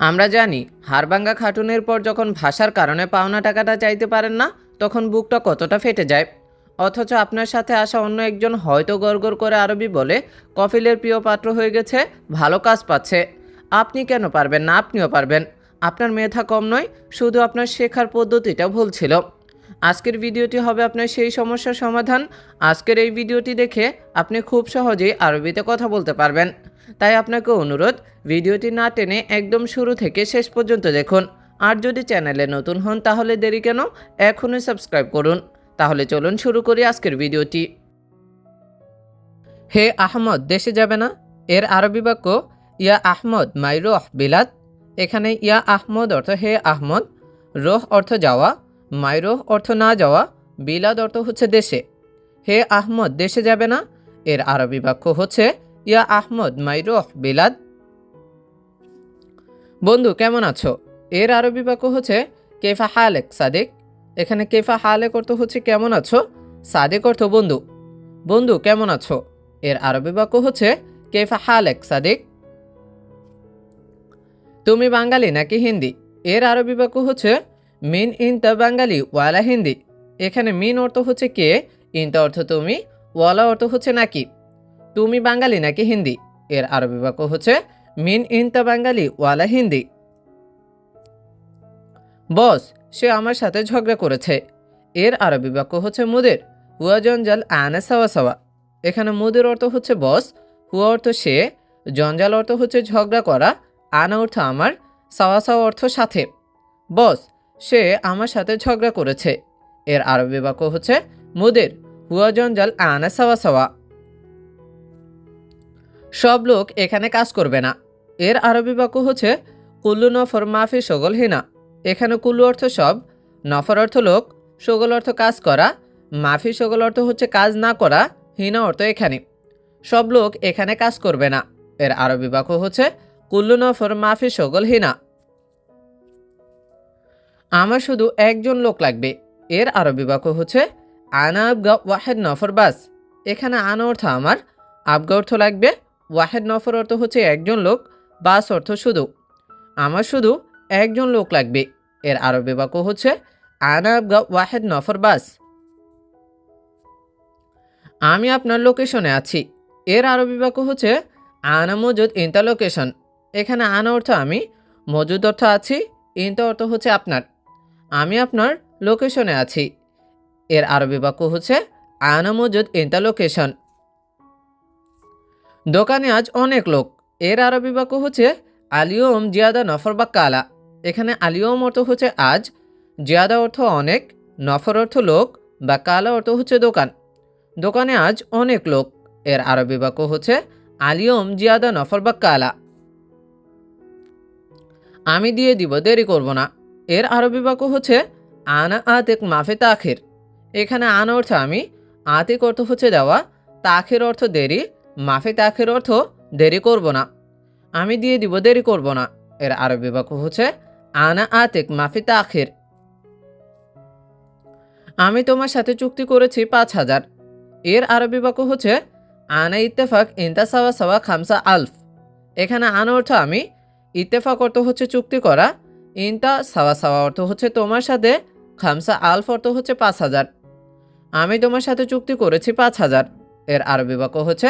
আমরা জানি হাড়ভাঙ্গা খাটুনের পর যখন ভাষার কারণে পাওনা টাকাটা চাইতে পারেন না, তখন বুকটা কতটা ফেটে যায়। অথচ আপনার সাথে আসা অন্য একজন হয়তো গড়গড় করে আরবি বলে কফিলের প্রিয় পাত্র হয়ে গেছে, ভালো কাজ পাচ্ছে। আপনি কেন পারবেন না? আপনিও পারবেন। আপনার মেধা কম নয়, শুধু আপনার শেখার পদ্ধতিটা ভুল ছিল। আজকের ভিডিওটি হবে আপনার সেই সমস্যার সমাধান। আজকের এই ভিডিওটি দেখে আপনি খুব সহজেই আরবিতে কথা বলতে পারবেন। তাই আপনাকে অনুরোধ, ভিডিওটি না টেনে একদম শুরু থেকে শেষ পর্যন্ত দেখুন। আর যদি চ্যানেলে নতুন হন তাহলে দেরি কেন, এখনই সাবস্ক্রাইব করুন। তাহলে চলুন শুরু করি আজকের ভিডিওটি। হে আহমদ দেশে যাবে না, এর আরবি বাক্য ইয়া আহমদ মাই রোহ বিলাদ। এখানে ইয়া আহমদ অর্থ হে আহমদ, রোহ অর্থ যাওয়া, মাই রোহ অর্থ না যাওয়া, বিলাদ অর্থ হচ্ছে দেশে। হে আহমদ দেশে যাবে না, এর আরবি বাক্য হচ্ছে ইয়া আহমদ মাই রোহ বিলাদ। বন্ধু কেমন আছো, এর আরবি বাক্য হচ্ছে কেফা হালেক সাদেক। এখানে কেফা হালেক অর্থ হচ্ছে কেমন আছো, সাদেক অর্থ বন্ধু। বন্ধু কেমন আছো, এর আরবি বাক্য হচ্ছে কেফা হালেক সাদেক। তুমি বাঙালি নাকি হিন্দি, এর আরবি বাক্য হচ্ছে মিন ইনতা বাঙালি ওয়ালা হিন্দি। এখানে মিন অর্থ হচ্ছে কে, ইনতা অর্থ তুমি, ওয়ালা অর্থ হচ্ছে নাকি। তুমি বাঙালি নাকি হিন্দি, এর আরবি বাক্য হচ্ছে মিন ইনতা বাঙালি ওয়ালা হিন্দি। বস সে আমার সাথে ঝগড়া করেছে, এর আরবি বাক্য হচ্ছে মুদের হুয়া জঞ্জাল আনা সাওয়া সাওয়া। এখানে মুদের অর্থ হচ্ছে বস, হুয়া অর্থ সে, জঞ্জাল অর্থ হচ্ছে ঝগড়া করা, আনা অর্থ আমার, সাওয়া সাওয়া অর্থ সাথে। বস সে আমার সাথে ঝগড়া করেছে, এর আরবি বাক্য হচ্ছে মুদের হুয়া জঞ্জাল আনা সাওয়া সাওয়া। সব লোক এখানে কাজ করবে না, এর আরবি বাক্য হচ্ছে কুল্লু নফর মাফি সগল হিনা। এখানে কুল্লু অর্থ সব, নফর অর্থ লোক, সগল অর্থ কাজ করা, মাফি সগল অর্থ হচ্ছে কাজ না করা, হিনা অর্থ এখানে। সব লোক এখানে কাজ করবে না, এর আরবি বাক্য হচ্ছে কুল্লু নফর মাফি সগল হিনা। আমার শুধু একজন লোক লাগবে, এর আরবি বাক্য হচ্ছে আনা আবগা ওয়াহেদ নফর বাস। এখানে আনা অর্থ আমার, আবগা অর্থ লাগবে, ওয়াহেদ নফর অর্থ হচ্ছে একজন লোক, বাস অর্থ শুধু। আমার শুধু একজন লোক লাগবে, এর আরবি বাক্য হচ্ছে আনা আবগা ওয়াহেদ নফর বাস। আমি আপনার লোকেশনে আছি, এর আরবি বাক্য হচ্ছে আনা মজুদ ইনতা লোকেশন। এখানে আনা অর্থ আমি, মজুদ অর্থ আছি, ইনতা অর্থ হচ্ছে আপনার। আমি আপনার লোকেশনে আছি, এর আরবি বাক্য হচ্ছে আনা মজুদ ইনতা লোকেশন। দোকানে আজ অনেক লোক, এর আরবি বাক্য হচ্ছে আলিয়ম জিয়াদা নফর বা কালা। এখানে আলিয়ম অর্থ হচ্ছে আজ, জিয়াদা অর্থ অনেক, নফর অর্থ লোক, বা কালা অর্থ হচ্ছে দোকান। দোকানে আজ অনেক লোক, এর আরবি বাক্য হচ্ছে আলিয়ম জিয়াদা নফর বা কালা। আমি দিয়ে দিব দেরি করব না, এর আরবি বাক্য হচ্ছে আনা আতিক মাফে তাখির। এখানে আনা অর্থ আমি, আতিক অর্থ হচ্ছে দেওয়া, তাখির অর্থ দেরি, মাফে তাখির অর্থ দেরি করব না। আমি দিয়ে দিব দেরি করব না, এর আরবি বাক্য হচ্ছে আনা আতিক মাফে তাখির। আমি তোমার সাথে চুক্তি করেছি 5,000, এর আরবি বাক্য হচ্ছে আনা ইত্তেফাক ইনতা সাওয়া সাওয়া খামসা আলফ। এখানে আনা অর্থ আমি, ইত্তেফাক অর্থ হচ্ছে চুক্তি করা, ইনতা সাওয়া সাওয়া অর্থ হচ্ছে তোমার সাথে, খামসা আলফ অর্থ হচ্ছে 5,000। আমি তোমার সাথে চুক্তি করেছি 5,000, এর আরবি বাক্য হচ্ছে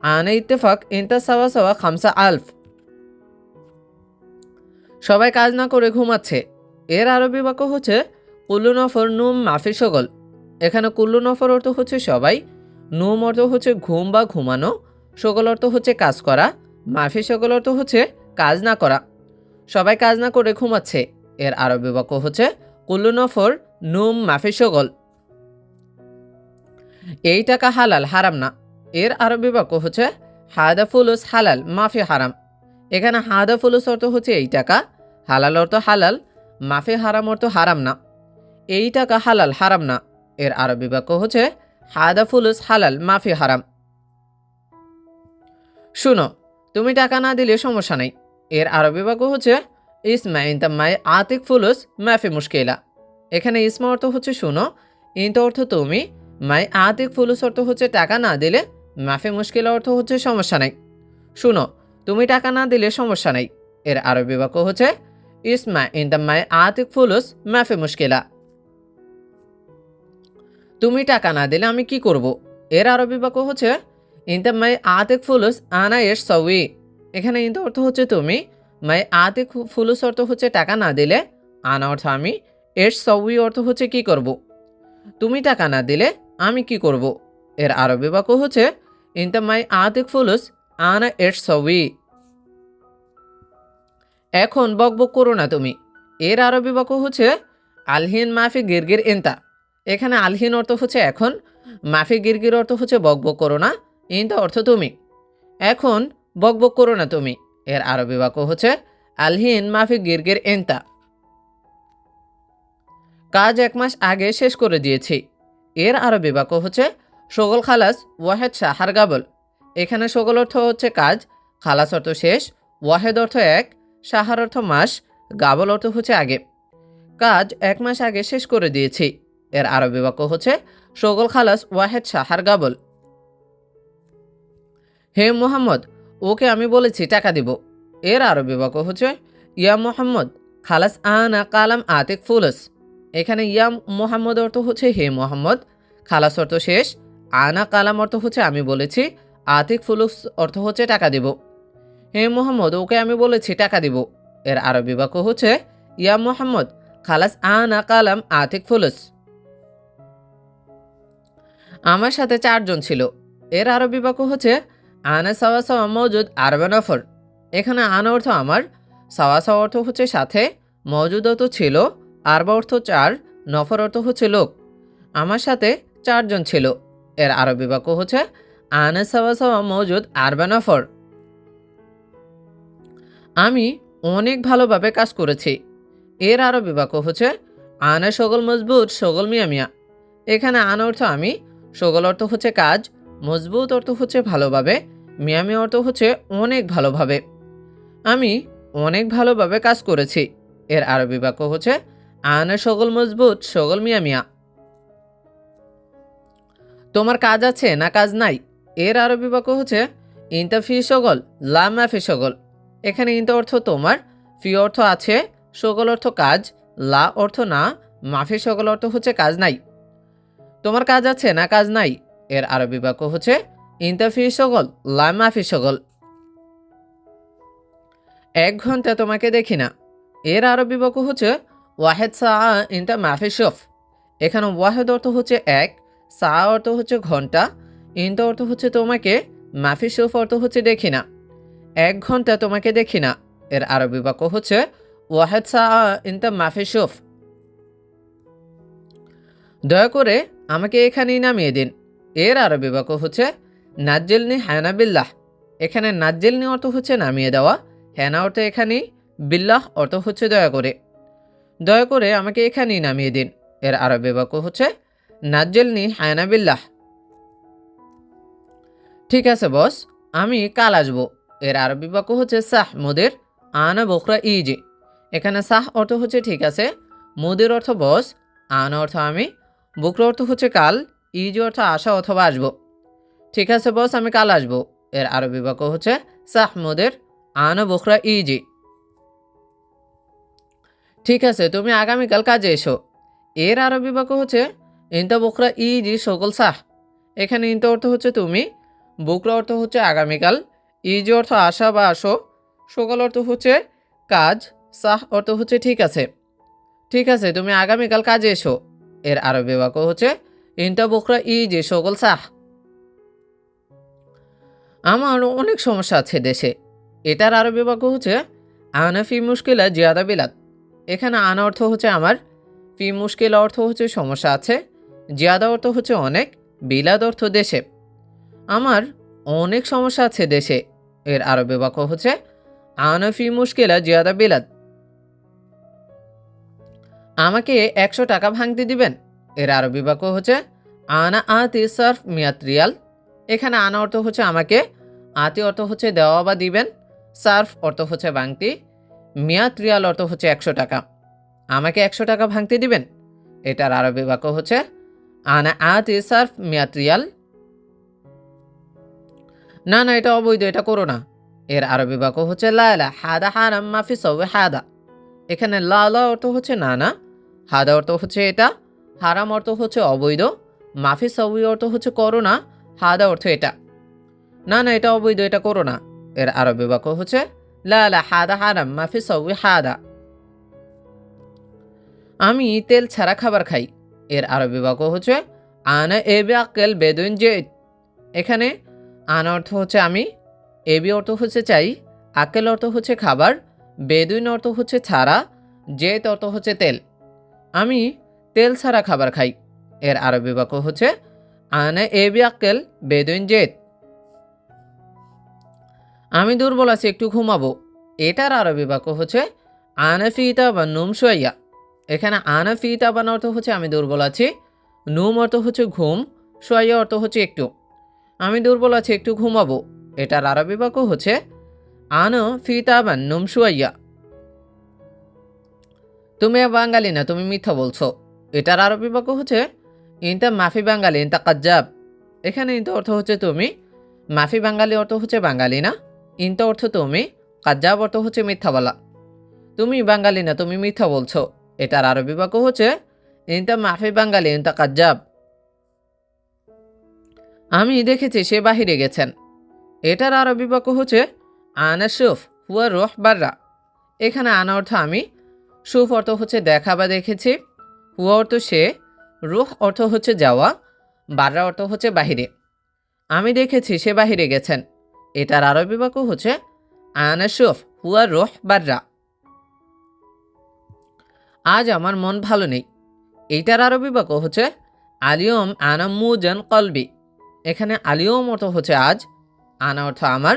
আনা ইত্তেফাক ইনতা সাওয়া সাওয়া খামসা আলফ। সবাই কাজ না করে ঘুমাচ্ছে, এর আরবি বাক্য হচ্ছে কুল্লু নফর নুম মাফি সগল। এখানে কুল্লু নফর অর্থ হচ্ছে সবাই, নুম অর্থ হচ্ছে ঘুম বা ঘুমানো, সগল অর্থ হচ্ছে কাজ করা, মাফি সগল অর্থ হচ্ছে কাজ না করা। সবাই কাজ না করে ঘুমাচ্ছে, এর আরবি বাক্য হচ্ছে কুল্লু নফর নুম মাফি সগল। এই টাকা হালাল হারাম না, এর আরবি বাক্য হচ্ছে হাদা ফুলুস হালাল মাফি হারাম। এখানে হাদা ফুলুস অর্থ হচ্ছে এই টাকা, হালাল অর্থ হালাল, মাফি হারাম অর্থ হারাম না। এই টাকা হালাল হারাম না, এর আরবি বাক্য হচ্ছে হাদা ফুলুস হালাল মাফি হারাম। শুনো তুমি টাকা না দিলে সমস্যা নেই, এর আরবি বাক্য হচ্ছে ইসমা ইনতা মাই আতিক ফুলুস মাফি মুশকিলা। এখানে ইসমা অর্থ হচ্ছে শুনো, ইনতা অর্থ তুমি, মাই আতিক ফুলুস অর্থ হচ্ছে টাকা না দিলে, মাফি মুশকিলা অর্থ হচ্ছে সমস্যা নাই। শুনো তুমি টাকা না দিলে সমস্যা নাই, এর আরবি বাক্য হচ্ছে ইসমা ইনতা মাই আতিক ফুলুস মাফি মুশকিলা। তুমি টাকা না দিলে আমি কি করব? এর আরবি বাক্য হচ্ছে ইনতা মাই আতিক ফুলুস আনা এর সউই। এখানে ইনতা অর্থ হচ্ছে তুমি, মাই আতিক ফুলুস অর্থ হচ্ছে টাকা না দিলে, আনা অর্থ আমি, এর সউই অর্থ হচ্ছে কি করব। তুমি টাকা না দিলে আমি কি করব? এর আরবি বাক্য হচ্ছে ইনতা মাই আতিক ফুলুস আনা এর সউই। এখন বকবক করো না তুমি। এর আরবি বাক্য হচ্ছে আলহিন মাফি গিরগির ইনতা। এখানে আলহিন অর্থ হচ্ছে এখন, মাফি গিরগির অর্থ হচ্ছে বকবক করো না, ইনতা অর্থ তুমি। এখন বকবক করো না তুমি। এর আরবি বাক্য হচ্ছে আলহিন মাফি গিরগির ইনতা। কাজ 1 মাস আগে শেষ করে দিয়েছি। এর আরবি বাক্য হচ্ছে শগল খালাস ওয়াহেদ শাহার গাবল। এখানে শগল অর্থ হচ্ছে কাজ, খালাস অর্থ শেষ, ওয়াহেদ অর্থ 1, শাহার অর্থ মাস, গাবল অর্থ হচ্ছে আগে। কাজ 1 মাস আগে শেষ করে দিয়েছি। এর আরবি বাক্য হচ্ছে শগল খালাস ওয়াহেদ শাহার গাবল। হে মোহাম্মদ, ওকে আমি বলেছি টাকা দিব। এর আরবি বাক্য হচ্ছে ইয়া মোহাম্মদ খালাস আনা কালাম আতিক ফুলস। এখানে ইয়া মোহাম্মদ অর্থ হচ্ছে হে মোহাম্মদ, খালাস অর্থ শেষ, আনা কালাম অর্থ হচ্ছে আমি বলেছি, আতিক ফুলুস অর্থ হচ্ছে টাকা দিব। হে মোহাম্মদ, ওকে আমি বলেছি টাকা দিব। এর আরবি বাক্য হচ্ছে ইয়া মোহাম্মদ খালাস আনা কালাম আতিক ফুলুস। আমার সাথে 4 জন ছিল। এর আরবি বাক্য হচ্ছে আনা সাওয়া সাওয়া মওজুদ আরবা নফর। এখানে আনা অর্থ আমার, সাওয়া সাওয়া অর্থ হচ্ছে সাথে, মওজুদ অর্থ ছিল, আরবা অর্থ 4, নফর অর্থ হচ্ছে লোক। আমার সাথে 4 জন ছিল। এর আরবি বাক্য হচ্ছে আনা সাওয়া সাওয়া মওজুদ আরবা নফর। আমি অনেক ভালোভাবে কাজ করেছি। এর আরবি বাক্য হচ্ছে আনা শগল মজবুত শগল মিয়া মিয়া। এখানে আনা অর্থ আমি, শগল অর্থ হচ্ছে কাজ, মজবুত অর্থ হচ্ছে ভালোভাবে, মিয়া মিয়া অর্থ হচ্ছে অনেক ভালোভাবে। আমি অনেক ভালোভাবে কাজ করেছি। এর আরবি বাক্য হচ্ছে আনা শগল মজবুত শগল মিয়া মিয়া। তোমার কাজ আছে না কাজ নাই? এর আরবি বাক্য হচ্ছে ইনতা ফি শগল লা মাফি শগল। এখানে ইনতা অর্থ তোমার, ফি অর্থ আছে, শগল অর্থ কাজ, লা অর্থ না, মাফি শগল অর্থ হচ্ছে কাজ নাই। তোমার কাজ আছে না কাজ নাই? এর আরবি বাক্য হচ্ছে ইনতা ফি শগল লা মাফি শগল। 1 ঘন্টা তোমাকে দেখি না। এর আরবি বাক্য হচ্ছে ওয়াহেদ সা ইনতা মাফি শফ। এখানে ওয়াহেদ অর্থ হচ্ছে 1, সা অর্থ হচ্ছে ঘন্টা, ইনতা অর্থ হচ্ছে তোমাকে, মাফি শফ অর্থ হচ্ছে দেখি না। 1 ঘন্টা তোমাকে দেখি না। এর আরবি বাক্য হচ্ছে ওয়াহেদ সা ইনতা মাফি শফ। দয়া করে আমাকে এখানেই নামিয়ে দিন। এর আরবি বাক্য হচ্ছে নাজ্জিলনি হানা বিল্লাহ। এখানে নাজ্জিলনি অর্থ হচ্ছে নামিয়ে দেওয়া, হ্যানা অর্থ এখানেই, বিল্লাহ অর্থ হচ্ছে দয়া করে। দয়া করে আমাকে এখানেই নামিয়ে দিন। এর আরবি বাক্য হচ্ছে নাজ্জিলনি হানা বিল্লাহ। ঠিক আছে বস, আমি কাল আসবো। এর আরবি বাক্য হচ্ছে সাহ মুদির আনা বকরা ইজি। এখানে সাহ অর্থ হচ্ছে ঠিক আছে, মুদির অর্থ বস, আনা অর্থ আমি, বকরা অর্থ হচ্ছে কাল, ইজি অর্থ আসা অথবা আসবো। ঠিক আছে বস, আমি কাল আসবো। এর আরবি বাক্য হচ্ছে সাহ মুদির আনা বকরা ইজি। ঠিক আছে, তুমি আগামীকাল কাজে এসো। এর আরবি বাক্য হচ্ছে ইনতা বকরা ইজি সকল সাহ। এখানে ইনতা অর্থ হচ্ছে তুমি, বকরা অর্থ হচ্ছে আগামীকাল, ইজি অর্থ আসা বা আসো, সকল অর্থ হচ্ছে কাজ, সাহ অর্থ হচ্ছে ঠিক আছে। ঠিক আছে, তুমি আগামীকাল কাজে এসো। এর আরবি বাক্য হচ্ছে ইনতা বকরা ইজি সকল সাহ। আমার অনেক সমস্যা আছে দেশে। এটার আরবি বাক্য হচ্ছে আনা ফি মুশকিলা জিয়াদা বিলাদ। এখানে আনা অর্থ হচ্ছে আমার, ফি মুশকিলা অর্থ হচ্ছে সমস্যা আছে, জিয়াদা অর্থ হচ্ছে অনেক, বিলাদ অর্থ দেশে। আমার অনেক সমস্যা আছে দেশে। এর আরবি বাক্য হচ্ছে আনা ফি মুশকিলা জিয়াদা বিলাদ। আমাকে 100 টাকা ভাঙতে দিবেন। এর আরবি বাক্য হচ্ছে আনা আতি সার্ফ মিয়াত রিয়াল। এখানে আনা অর্থ হচ্ছে আমাকে, আতি অর্থ হচ্ছে দেওয়া বা দিবেন, সার্ফ অর্থ হচ্ছে ভাঙতি, মিয়াত রিয়াল অর্থ হচ্ছে 100 টাকা। আমাকে 100 টাকা ভাঙতে দিবেন। এটার আরবি বাক্য হচ্ছে আনা আতি সার্ফ মিয়াত রিয়াল। না না, এটা অবৈধ, এটা করো না। এর আরবি বাক্য হচ্ছে লা লা হাদা হারাম মাফি সওয়ে হাদা। এখানে লা লা অর্থ হচ্ছে না না, হাদা অর্থ হচ্ছে এটা, হারাম অর্থ হচ্ছে অবৈধ, মাফি সওয়ি অর্থ হচ্ছে করো না, হাদা অর্থ এটা। না না, এটা অবৈধ, এটা করো না। এর আরবি বাক্য হচ্ছে লা লা হাদা হারাম মাফি সওয়ে হাদা। আমি তেল ছাড়া খাবার খাই। এর আরবি বাক্য হচ্ছে আনা এবি আকেল বেদুইন জেদ। এখানে আনা অর্থ হচ্ছে আমি, এবি অর্থ হচ্ছে চাই, আকেল অর্থ হচ্ছে খাবার, বেদুইন অর্থ হচ্ছে ছাড়া, জেদ অর্থ হচ্ছে তেল। আমি তেল ছাড়া খাবার খাই। এর আরবি বাক্য হচ্ছে আনা এবি আকেল বেদুইন জেদ। আমি দুর্বল আছি, একটু ঘুমাবো। এটার আরবি বাক্য হচ্ছে আনা ফিতা বা নুম সোয়াইয়া। এখানে আনা ফিতা বান অর্থ হচ্ছে আমি দুর্বল আছি, নুম অর্থ হচ্ছে ঘুম, সোয়াইয়া অর্থ হচ্ছে একটু। আমি দুর্বল আছি, একটু ঘুমাবো। এটার আরবি বাক্য হচ্ছে আনা ফিতা বান নুম সোয়াইয়া। তুমি বাঙালি না, তুমি মিথ্যা বলছো। এটার আরবি বাক্য হচ্ছে ইনতা মাফি বাঙালি ইনতা কাজ্জাব। এখানে ইনতা অর্থ হচ্ছে তুমি, মাফি বাঙালি অর্থ হচ্ছে বাঙালি না, ইনতা অর্থ তুমি, কাজ্জাব অর্থ হচ্ছে মিথ্যা বলা। তুমি বাঙালি না, তুমি মিথ্যা বলছো। এটার আরবি বাক্য হচ্ছে ইনতা মাফি বাঙালি ইনতা কাজ্জাব। আমি দেখেছি সে বাহিরে গেছেন। এটার আরবি বাক্য হচ্ছে আনা শুফ হুয়া রোহ বাররা। এখানে আনা অর্থ আমি, শুফ অর্থ হচ্ছে দেখা বা দেখেছি, হুয়া অর্থ সে, রুহ অর্থ হচ্ছে যাওয়া, বাররা অর্থ হচ্ছে বাহিরে। আমি দেখেছি সে বাহিরে গেছেন। এটার আরবি বাক্য হচ্ছে আনা শুফ হুয়া রোহ বাররা। আজ আমার মন ভালো নেই। এইটার আরবি বাক্য হচ্ছে আলিয়ম আনা মুজান কলবি। এখানে আলিয়ম অর্থ হচ্ছে আজ, আনা অর্থ আমার,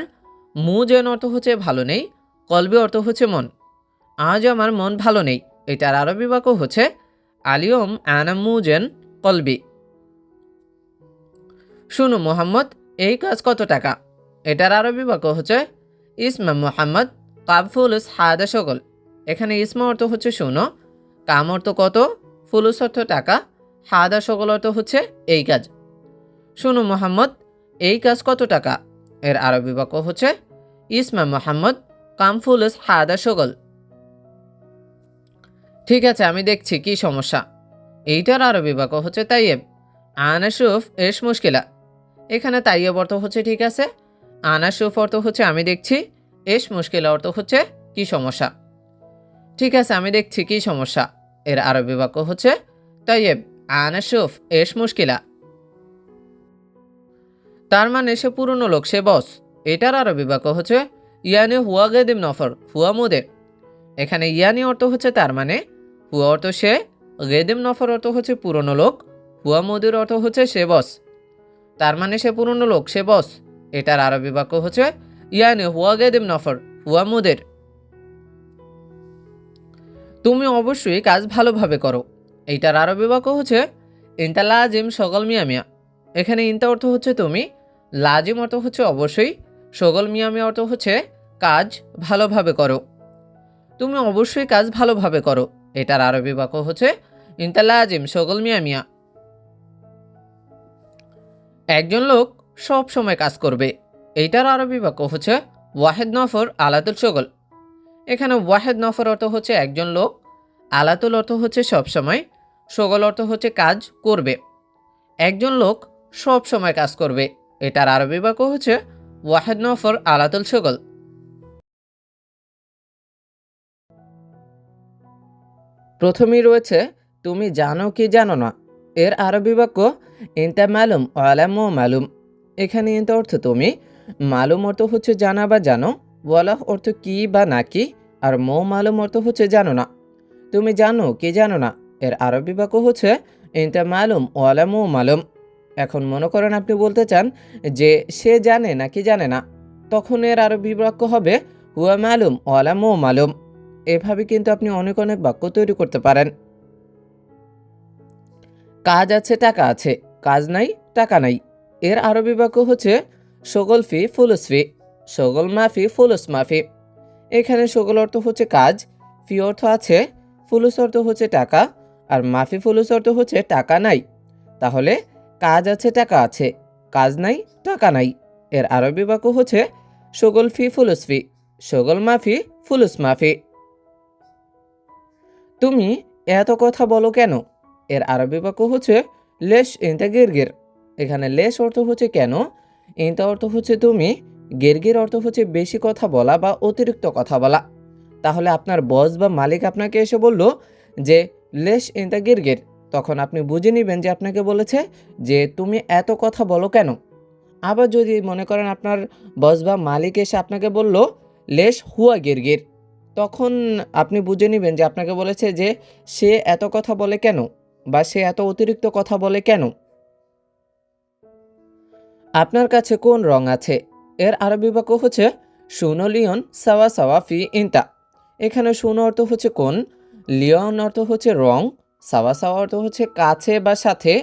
মুজান অর্থ হচ্ছে ভালো নেই, কলবি অর্থ হচ্ছে মন। আজ আমার মন ভালো নেই। এটার আরবি বাক্য হচ্ছে আলিয়ম আনা মুজান কলবি। শুনো মোহাম্মদ, এই কাজ কত টাকা? এটার আরবি বাক্য হচ্ছে ইসমা মোহাম্মদ কাব ফুলুস হাদা সকল। এখানে ইসমা অর্থ হচ্ছে শুনো, কাম অর্থ কত, ফুলুস অর্থ টাকা, হাদা সকল অর্থ হচ্ছে এই কাজ। শুনো মোহাম্মদ, এই কাজ কত টাকা? এর আরবি বাক্য হচ্ছে ইসমা মোহাম্মদ কাম ফুলুস হাদা সকল। ঠিক আছে, আমি দেখছি কি সমস্যা। এইটার আরবি বাক্য হচ্ছে তাইয়েব আনা শুফ এস মুশকিলা। এখানে তাইয়েব অর্থ হচ্ছে ঠিক আছে, আনা শুফ অর্থ হচ্ছে আমি দেখছি, এস মুশকিলা অর্থ হচ্ছে কি সমস্যা। ঠিক আছে, আমি দেখছি কি সমস্যা। এর আরবি বাক্য হচ্ছে তাইয়েব আনা শুফ এস মুশকিলা। তার মানে সে পুরনো লোক, সে বস। এটার আরবি বাক্য হচ্ছে ইয়ানি হুয়া গেদিম নফর হুয়া মুদের। এখানে ইয়ানি অর্থ হচ্ছে তার মানে, হুয়া অর্থ সে, গেদিম নফর অর্থ হচ্ছে পুরনো লোক, হুয়া মুদির অর্থ হচ্ছে সে বস। তার মানে সে পুরনো লোক, সে বস। এটার আরবি বাক্য হচ্ছে ইয়ানি হুয়া গেদিম নফর হুয়া মুদের। তুমি অবশ্যই কাজ ভালোভাবে করো। এইটার আরবি বাক্য হচ্ছে ইনতা লাজিম সগল মিয়া মিয়া। এখানে ইনতা অর্থ হচ্ছে তুমি, লাজিম অর্থ হচ্ছে অবশ্যই, সগল মিয়া মিয়া অর্থ হচ্ছে কাজ ভালোভাবে করো। তুমি অবশ্যই কাজ ভালোভাবে করো। এটার আরবি বাক্য হচ্ছে ইনতা লাজিম সগল মিয়া মিয়া। একজন লোক সব সময় কাজ করবে। এইটার আরবি বাক্য হচ্ছে ওয়াহেদ নফর আলাতুল সগল। এখানে ওয়াহেদ নফর অর্থ হচ্ছে একজন লোক, আলাতুল অর্থ হচ্ছে সব সময়, সগল অর্থ হচ্ছে কাজ করবে। একজন লোক সব সময় কাজ করবে। এটার আরবি বাক্য হচ্ছে ওয়াহেদ নফর আলাতুল সগল। প্রথমেই রয়েছে তুমি জানো কি জানো না। এর আরবি বাক্য ইনতা মালুম ওয়ালাম মালুম। এখানে ইনতা অর্থ তুমি, মালুম অর্থ হচ্ছে জানা বা জানো, ওয়ালাহ অর্থ কি বা নাকি, আর মালুম অর্থ হচ্ছে জানো না। তুমি জানো কি জানো না। এর আরবি বাক্য হচ্ছে ইনতা মালুম ওয়ালাম মালুম। এখন মনে করেন আপনি বলতে চান যে সে জানে নাকি জানে না, তখন এর আরবি বাক্য হবে হুয়া মালুম ওয়ালাম মালুম। এভাবে কিন্তু আপনি অনেক অনেক বাক্য তৈরি করতে পারেন। কাজ আছে টাকা আছে, কাজ নাই টাকা নাই। এর আরবি বাক্য হচ্ছে শগল ফি ফুলুস ফি, শগল মাফি ফুলুস মাফি। এখানে শগল অর্থ হচ্ছে কাজ, ফি অর্থ আছে, ফুলুস অর্থ হচ্ছে টাকা, আর মাফি ফুলুস অর্থ হচ্ছে টাকা নাই। তাহলে কাজ আছে টাকা আছে, কাজ নাই টাকা নাই। এর আরবি বাক্য হচ্ছে শগল ফি ফুলুস ফি, শগল মাফি ফুলুস মাফি। তুমি এত কথা বলো কেন? এর আরবি বাক্য হচ্ছে লেশ ইনতা গিরগির। এখানে লেশ অর্থ হচ্ছে কেন, ইনতা অর্থ হচ্ছে তুমি, গিরগির অর্থ হচ্ছে বেশি কথা বলা বা অতিরিক্ত কথা বলা। তাহলে আপনার বস বা মালিক আপনাকে এসে বলল যে লেশ ইনতা গিরগির, তখন আপনি বুঝে নেবেন যে আপনাকে বলেছে যে তুমি এত কথা বলো কেন। আবার যদি মনে করেন আপনার বস বা মালিক এসে আপনাকে বলল লেশ হুয়া গিরগির, তখন আপনি বুঝে নেবেন যে আপনাকে বলেছে যে সে এত কথা বলে কেন, বা সে এত অতিরিক্ত কথা বলে কেন। আপনার কাছে কোন রং আছে? এর আরবি বাক্য হচ্ছে শুনো লিওন সাওয়া সাওয়া ফি ইনতা। এখানে শুনো অর্থ হচ্ছে কোন, লিওন অর্থ হচ্ছে রং, সাওয়া সাওয়া অর্থ হচ্ছে কাছে বা সাথে,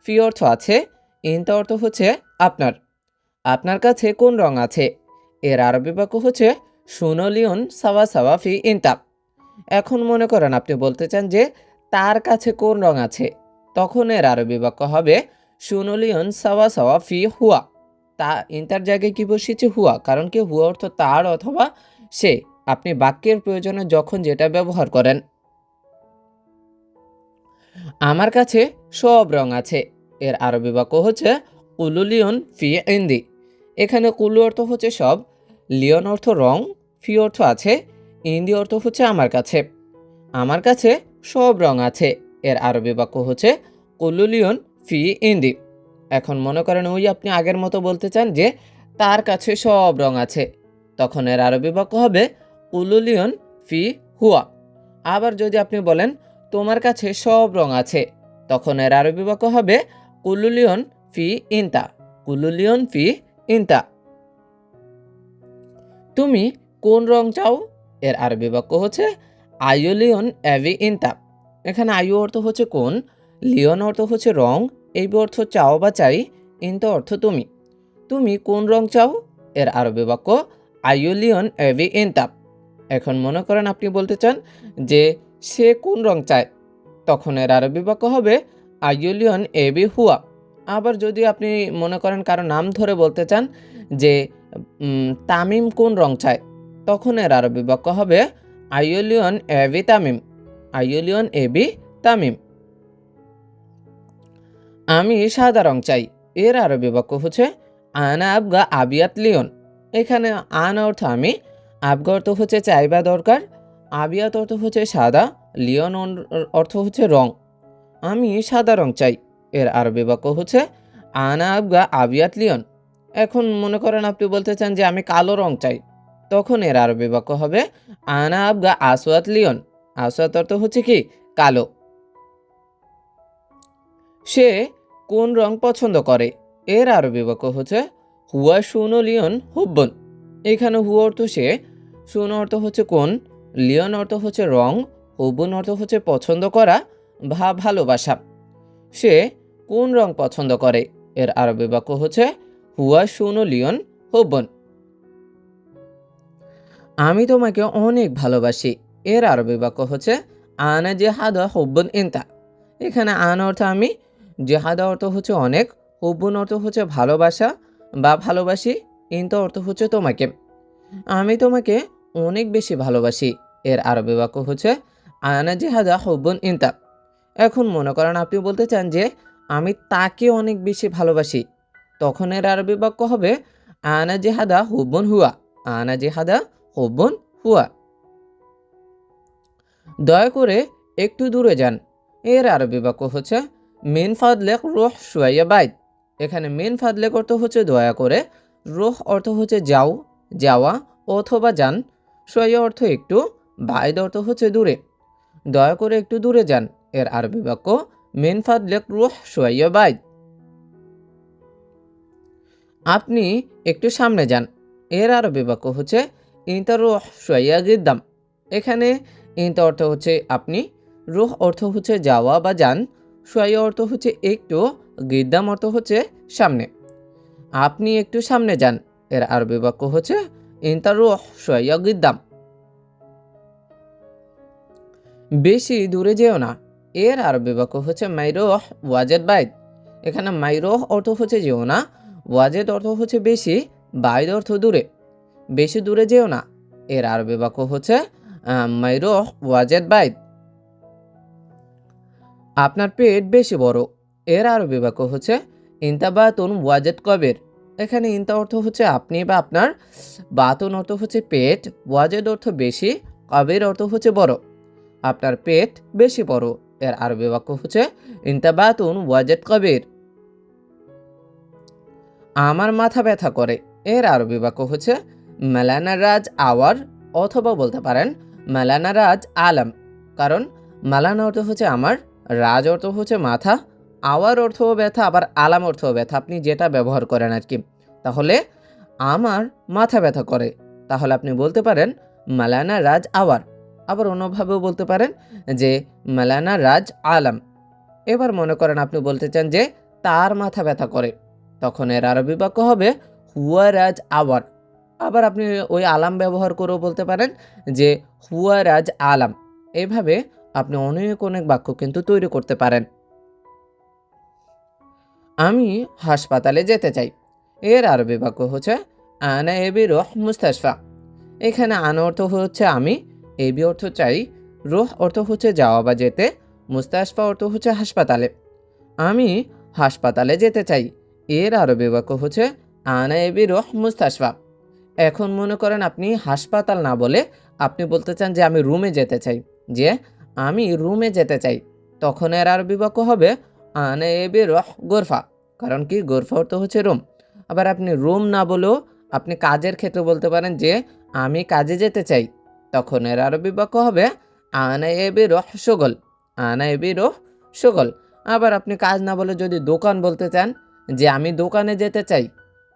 ফি অর্থ আছে, ইনতা অর্থ হচ্ছে আপনার। আপনার কাছে কোন রং আছে? এর আরবি বাক্য হচ্ছে শুনো লিওন সাওয়া সাওয়া ফি ইনতা। এখন মনে করেন আপনি বলতে চান যে তার কাছে কোন রং আছে, তখন এর আরবি বাক্য হবে শুনো লিওন সাওয়া সাওয়া ফি হুয়া। তা ইনতার জায়গায় কি বসিয়েছে হুয়া, কারণ কি হুয়া অর্থ তার অথবা সে। আপনি বাক্যের প্রয়োজনে যখন যেটা ব্যবহার করেন। আমার কাছে সব রং আছে। এর আরবি বাক্য হচ্ছে কুলু লিওন ফি ইন্দি। এখানে কুলু অর্থ হচ্ছে সব, লিওন অর্থ রং, ফি অর্থ আছে, ইন্দি অর্থ হচ্ছে আমার কাছে। আমার কাছে সব রং আছে। এর আরবি বাক্য হচ্ছে কুলু লিওন ফি ইন্দি। এখন মনে করেন ওই আপনি আগের মতো বলতে চান যে তার কাছে সব রং আছে, তখন এর আরবি বাক্য হবে কুলু লিওন ফি হুয়া। আবার যদি আপনি বলেন তোমার কাছে সব রং আছে, তখন এর আরবি বাক্য হবে কুলুলিয়ন ফি ইনতা, কুলুলিয়ন ফি ইনতা। তুমি কোন রং চাও? এর আরবি বাক্য হচ্ছে আইউলিয়ন এভি ইনতা। এখানে আয়ু অর্থ হচ্ছে কোন, লিওন অর্থ হচ্ছে রং, এই অর্থ চাও বা চাই, ইনতা অর্থ তুমি। তুমি কোন রং চাও? এর আরবি বাক্য আইউলিয়ন এভি ইনতা। এখন মনে করেন আপনি বলতে চান যে সে কোন রং চায়, তখন এর আরবি বাক্য হবে আইউলিয়ন এবি হুয়া। আবার যদি আপনি মনে করেন কারো নাম ধরে বলতে চান যে তামিম কোন রং চায়, তখন এর আরবি বাক্য হবে আইউলিয়ন এবি তামিম, আইউলিয়ন এবি তামিম। আমি সাদা রং চাই। এর আরবি বাক্য হচ্ছে আনা আবগা আবিয়াত লিওন। এখানে আনা অর্থ আমি, আবগা অর্থ হচ্ছে চাইবা দরকার, আবিয়াত অর্থ হচ্ছে সাদা, লিওন অর্থ হচ্ছে রং। আমি সাদা রং চাই। এর আরবি বাক্য হচ্ছে আনা আবগা আবিয়াত লিওন। এখন মনে করেন আপনি বলতে চান যে আমি কালো রং চাই, তখন এর আরবি বাক্য হবে আনা আবগা আসওয়াত লিওন। আসওয়াত অর্থ হচ্ছে কি কালো। সে কোন রং পছন্দ করে? এর আরবি বাক্য হচ্ছে হুয়া শুনো লিওন হুব্বন। এখানে হুয়া অর্থ সে, শুনো অর্থ হচ্ছে কোন, লিওন অর্থ হচ্ছে রং, হুব্বন অর্থ হচ্ছে পছন্দ করা বা ভালোবাসা। সে কোন রং পছন্দ করে? এর আরবি বাক্য হচ্ছে হুয়া শুনো লিওন হুব্বন। আমি তোমাকে অনেক ভালোবাসি। এর আরবি বাক্য হচ্ছে আনা জেহাদা হুব্বন ইনতা। এখানে আনা অর্থ আমি, জেহাদা অর্থ হচ্ছে অনেক, হুব্বন অর্থ হচ্ছে ভালোবাসা বা ভালোবাসি, ইনতা অর্থ হচ্ছে তোমাকে। আমি তোমাকে অনেক বেশি ভালোবাসি। এর আরবি বাক্য হচ্ছে আনা জেহাদা হুব্বন ইনতা। এখন মনে করেন আপনি বলতে চান যে আমি তাকে অনেক বেশি ভালোবাসি, তখন এর আরবি বাক্য হবে আনা জেহাদা হুব্বন হুয়া, আনা জেহাদা হুব্বন হুয়া। দয়া করে একটু দূরে যান। এর আরবি বাক্য হচ্ছে মিন ফাদলেক রুহ শুয়াইয়া বাইত। এখানে মিন ফাদলেক অর্থ হচ্ছে দয়া করে, রুহ অর্থ হচ্ছে যাও, যাওয়া অথবা যান, শুয়াইয়া অর্থ একটু, বাইদ অর্থ হচ্ছে দূরে। দয়া করে একটু দূরে যান। এর আরবি বাক্য মিন ফাদলেক রুহ শুয়াইয়া বাইত। আপনি একটু সামনে যান। এর আরবি বাক্য হচ্ছে ইনতা রুহ শুয়াইয়া গিদ্দাম। এখানে ইনতা অর্থ হচ্ছে আপনি, রুহ অর্থ হচ্ছে যাওয়া বা যান, শুয়াইয়া অর্থ হচ্ছে একটু, গিদ্দাম অর্থ হচ্ছে সামনে। আপনি একটু সামনে যান। এর আরবি বাক্য হচ্ছে ইনতা রুহ শুয়াইয়া গিদ্দাম। বেশি দূরে যেও না। এর আরবি বাক্য হচ্ছে মাইরোহ ওয়াজেদ বাইদ। এখানে মাইরোহ অর্থ হচ্ছে যেও না, ওয়াজেদ অর্থ হচ্ছে বেশি, বাইদ অর্থ দূরে। বেশি দূরে যেও না। এর আরবি বাক্য হচ্ছে মাইরুহ ওয়াজেদ বাইত। আপনার পেট বেশি বড়। এর আরবি বাক্য হচ্ছে ইনতাবাতুন ওয়াজেদ কবির। এখানে ইনতা অর্থ হচ্ছে আপনি বা আপনার, বাতুন অর্থ হচ্ছে পেট, ওয়াজেদ অর্থ বেশি, কবির অর্থ হচ্ছে বড়। আপনার পেট বেশি বড়। এর আরবি বাক্য হচ্ছে ইনতাবাতুন ওয়াজেদ কবির। আমার মাথা ব্যথা করে। এর আরবি বাক্য হচ্ছে মালানা রাজ আওয়ার, অথবা বলতে পারেন মালানা রাজ আলম। কারণ মালানা অর্থ হচ্ছে আমার, রাজ অর্থ হচ্ছে মাথা, আওয়ার অর্থও ব্যথা, আবার আলাম অর্থও ব্যথা, আপনি যেটা ব্যবহার করেন আর কি। তাহলে আমার মাথা ব্যথা করে, তাহলে আপনি বলতে পারেন মালানা রাজ আওয়ার। আবার অন্যভাবেও বলতে পারেন যে মালানা রাজ আলম। এবার মনে করেন আপনি বলতে চান যে তার মাথা ব্যথা করে, তখন এর আরবি বাক্য হবে হুয়া রাজ আওয়ার। আবার আপনি ওই আলাম ব্যবহার করেও বলতে পারেন যে হুয়া রাজ আলাম। এইভাবে আপনি অনেক অনেক বাক্য কিন্তু তৈরি করতে পারেন। আমি হাসপাতালে যেতে চাই। এর আরবি বাক্য হচ্ছে আনা এবি রোহ মুস্তাশফা। এখানে আনা অর্থ হচ্ছে আমি, এবি অর্থ চাই, রোহ অর্থ হচ্ছে যাওয়া বা যেতে, মুস্তাশফা অর্থ হচ্ছে হাসপাতালে। আমি হাসপাতালে যেতে চাই। এর আরবি বাক্য হচ্ছে আনা এবি রোহ মুস্তাশফা। এখন মনে করেন আপনি হাসপাতাল না বলে আপনি বলতে চান যে আমি রুমে যেতে চাই, যে আমি রুমে যেতে চাই, তখন এর আরবি বাক্য হবে আনা এবি রোহ গোরফা। কারণ কি, গোরফা অর্থ হচ্ছে রুম। আবার আপনি রুম না বলেও আপনি কাজের ক্ষেত্রে বলতে পারেন যে আমি কাজে যেতে চাই, তখন এর আরবি বাক্য হবে আনা এবি রোহ শুগল। আনা এবি রোহ শুগল। আবার আপনি কাজ না বলে যদি দোকান বলতে চান যে আমি দোকানে যেতে চাই,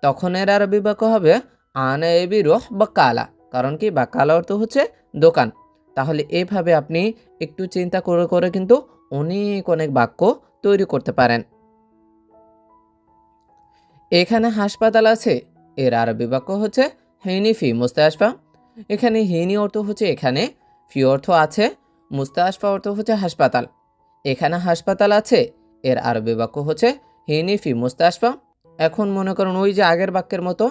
তখন এর আরবি বাক্য হবে আনা এবি রোহ বাক্কালা। কারণ কি, বাক্কালা অর্থ হচ্ছে দোকান। তাহলে এইভাবে আপনি একটু চিন্তা করে করে কিন্তু অনেক অনেক বাক্য তৈরি করতে পারেন। এখানে হাসপাতাল আছে। এর আরবি বাক্য হচ্ছে হিনি ফি মুস্তাশফা। এখানে হিনি অর্থ হচ্ছে এখানে, ফি অর্থ আছে, মুস্তাশফা অর্থ হচ্ছে হাসপাতাল। এখানে হাসপাতাল আছে, এর আরবি বাক্য হচ্ছে হিনি ফি মুস্তাশফা। এখন মনে করুন ওই যে আগের বাক্যের মতো,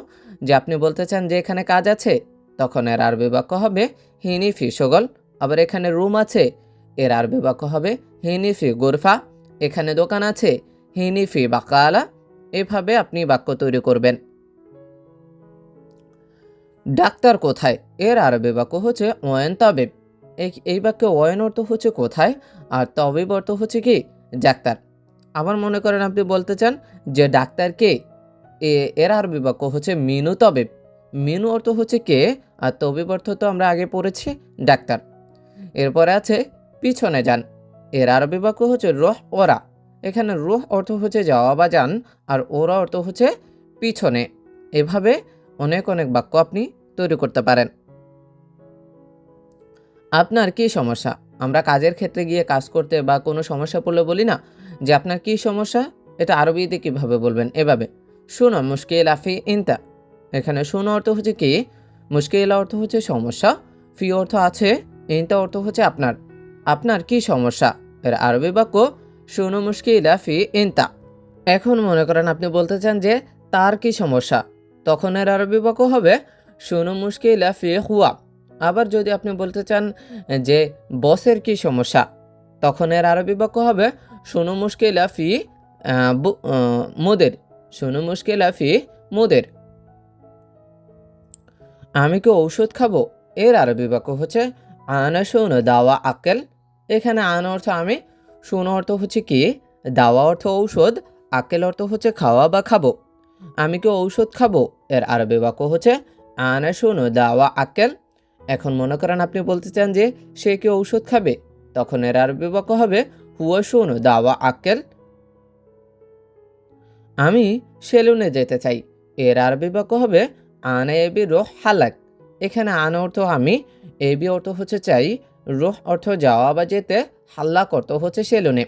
যে আপনি বলতে চান যে এখানে কাজ আছে, তখন এর আরবি বাক্য হবে হিনি ফি শগল। আবার এখানে রুম আছে, এর আরবি বাক্য হবে হিনি ফি গোরফা। এখানে দোকান আছে, হিনি ফি বাকালা। এভাবে আপনি বাক্য তৈরি করবেন। ডাক্তার কোথায়? এর আরবি বাক্য হচ্ছে ওয়েন তবিব। এই বাক্যে ওয়েন অর্থ হচ্ছে কোথায়, আর তবিব অর্থ হচ্ছে কি, ডাক্তার। আবার মনে করেন আপনি বলতে চান যে ডাক্তার কে, এর আরবি বাক্য হচ্ছে মিনু তবিব। মিনু অর্থ হচ্ছে কে, আর তবিব অর্থ তো আমরা আগে পড়েছি ডাক্তার। এরপরে আছে পিছনে যান। এর আরবি বাক্য হচ্ছে রোহ ওরা। এখানে রোহ অর্থ হচ্ছে যাওয়া বা যান, আর ওরা অর্থ হচ্ছে পিছনে। এভাবে অনেক অনেক বাক্য আপনি তৈরি করতে পারেন। আপনার কি সমস্যা? আমরা কাজের ক্ষেত্রে গিয়ে কাজ করতে বা কোনো সমস্যা পড়লে বলি না যে আপনার কি সমস্যা? এটা আরবিতে কিভাবে বলবেন? এভাবে, শুনো মুশকিল আফি ইনতা। এখানে শুনো অর্থ হচ্ছে কি, মুশকিলা অর্থ হচ্ছে সমস্যা, ফি অর্থ আছে, ইনতা অর্থ হচ্ছে আপনার। আপনার কি সমস্যা? এর আরবি বাক্য শুনো মুশকিলা ফি ইনতা। এখন মনে করেন আপনি বলতে চান যে তার কি সমস্যা, তখন এর আরবি বাক্য হবে শুনো মুশকিলা ফি হুয়া। আবার যদি আপনি বলতে চান যে বসের কি সমস্যা, তখন এর আরবি বাক্য হবে শুনো মুশকিলা ফি মুদের। শুনো মুশকিলা ফি মুদের। আমি কি ঔষধ খাবো? এর আরবি বাক্য হচ্ছে আনা শুনো দাওয়া আকেল। এখানে আনা অর্থ আমি, শুনো অর্থ হচ্ছে কি, দাওয়া অর্থ ঔষধ, আকেল অর্থ হচ্ছে খাওয়া বা খাবো। আমি কি ঔষধ খাবো? এর আরবি বাক্য হচ্ছে আনা শুনো দাওয়া আকেল। এখন মনে করেন আপনি বলতে চান যে সে কি ঔষধ খাবে, তখন এর আরবি বাক্য হবে হুয়া শুনো দাওয়া আকেল। আমি সেলুনে যেতে চাই। এর আরবি বাক্য হবে আনা এবি রোহ হালাক। এখানে আনা অর্থ আমি, এবি অর্থ হচ্ছে চাই, রোহ অর্থ যাওয়া বা যেতে, হাল্লাক অর্থ হচ্ছে সেলুনে।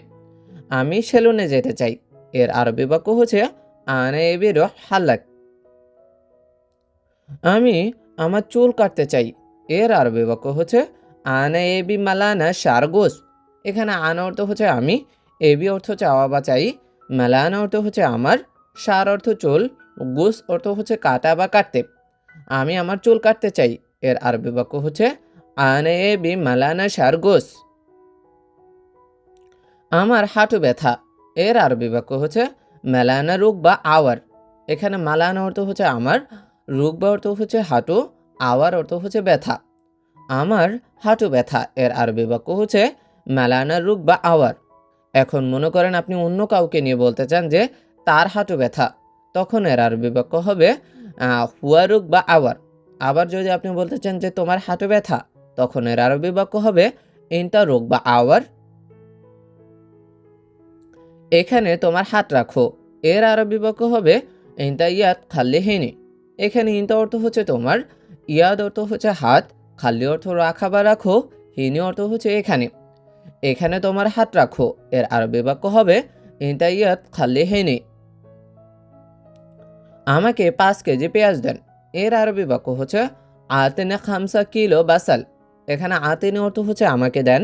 আমি সেলুনে যেতে চাই। এর আরবি বাক্য হচ্ছে আনা এবি রোহ হালাক। আমি আমার চুল কাটতে চাই। এর আরবি বাক্য হচ্ছে আনা এবি মালানা সারগোস। এখানে আনা অর্থ হচ্ছে আমি, এবি অর্থ চাওয়া বা চাই, মালানা অর্থ হচ্ছে আমার, সার অর্থ চুল, গোস অর্থ হচ্ছে কাটা বা কাটতে। আমি আমার চুল কাটতে চাই। এর আরবি বাক্য হচ্ছে আনে বি মালানা সারগোস। আমার হাঁটু ব্যথা। এর আরবি বাক্য হচ্ছে মেলানা রুক বা আওয়ার। এখানে মালানা অর্থ হচ্ছে আমার, রুক বা অর্থ হচ্ছে হাঁটু, আওয়ার অর্থ হচ্ছে ব্যথা। আমার হাঁটু ব্যথা এর আরবি বাক্য হচ্ছে মেলানা রুক বা আওয়ার। এখন মনে করেন আপনি অন্য কাউকে নিয়ে বলতে চান যে তার হাঁটু ব্যথা, তখন এর আরবি বাক্য হবে হুয়া রুক বা আওয়ার। আবার যদি আপনি বলতে চান যে তোমার হাঁটু ব্যথা, তখন এর আরবি বাক্য হবে ইনটা রুক বা আওয়ার। এখানে তোমার হাত রাখো, এর আরবি বাক্য হবে ইনতা ইয়াদ খাল্লি হিনি। এখানে ইনতা অর্থ হচ্ছে তোমার, ইয়াদ অর্থ হচ্ছে হাত, খাল্লি অর্থ রাখা বা রাখো, হিনি অর্থ হচ্ছে এখানে। এখানে তোমার হাত রাখো, এর আরবি বাক্য হবে ইনতা ইয়াদ খাল্লি হিনি। আমাকে 5 কেজি পেঁয়াজ দেন। এর আরবি বাক্য হচ্ছে আতেনে খামসা কিলো বাসাল। এখানে আতেনে অর্থ হচ্ছে আমাকে দেন,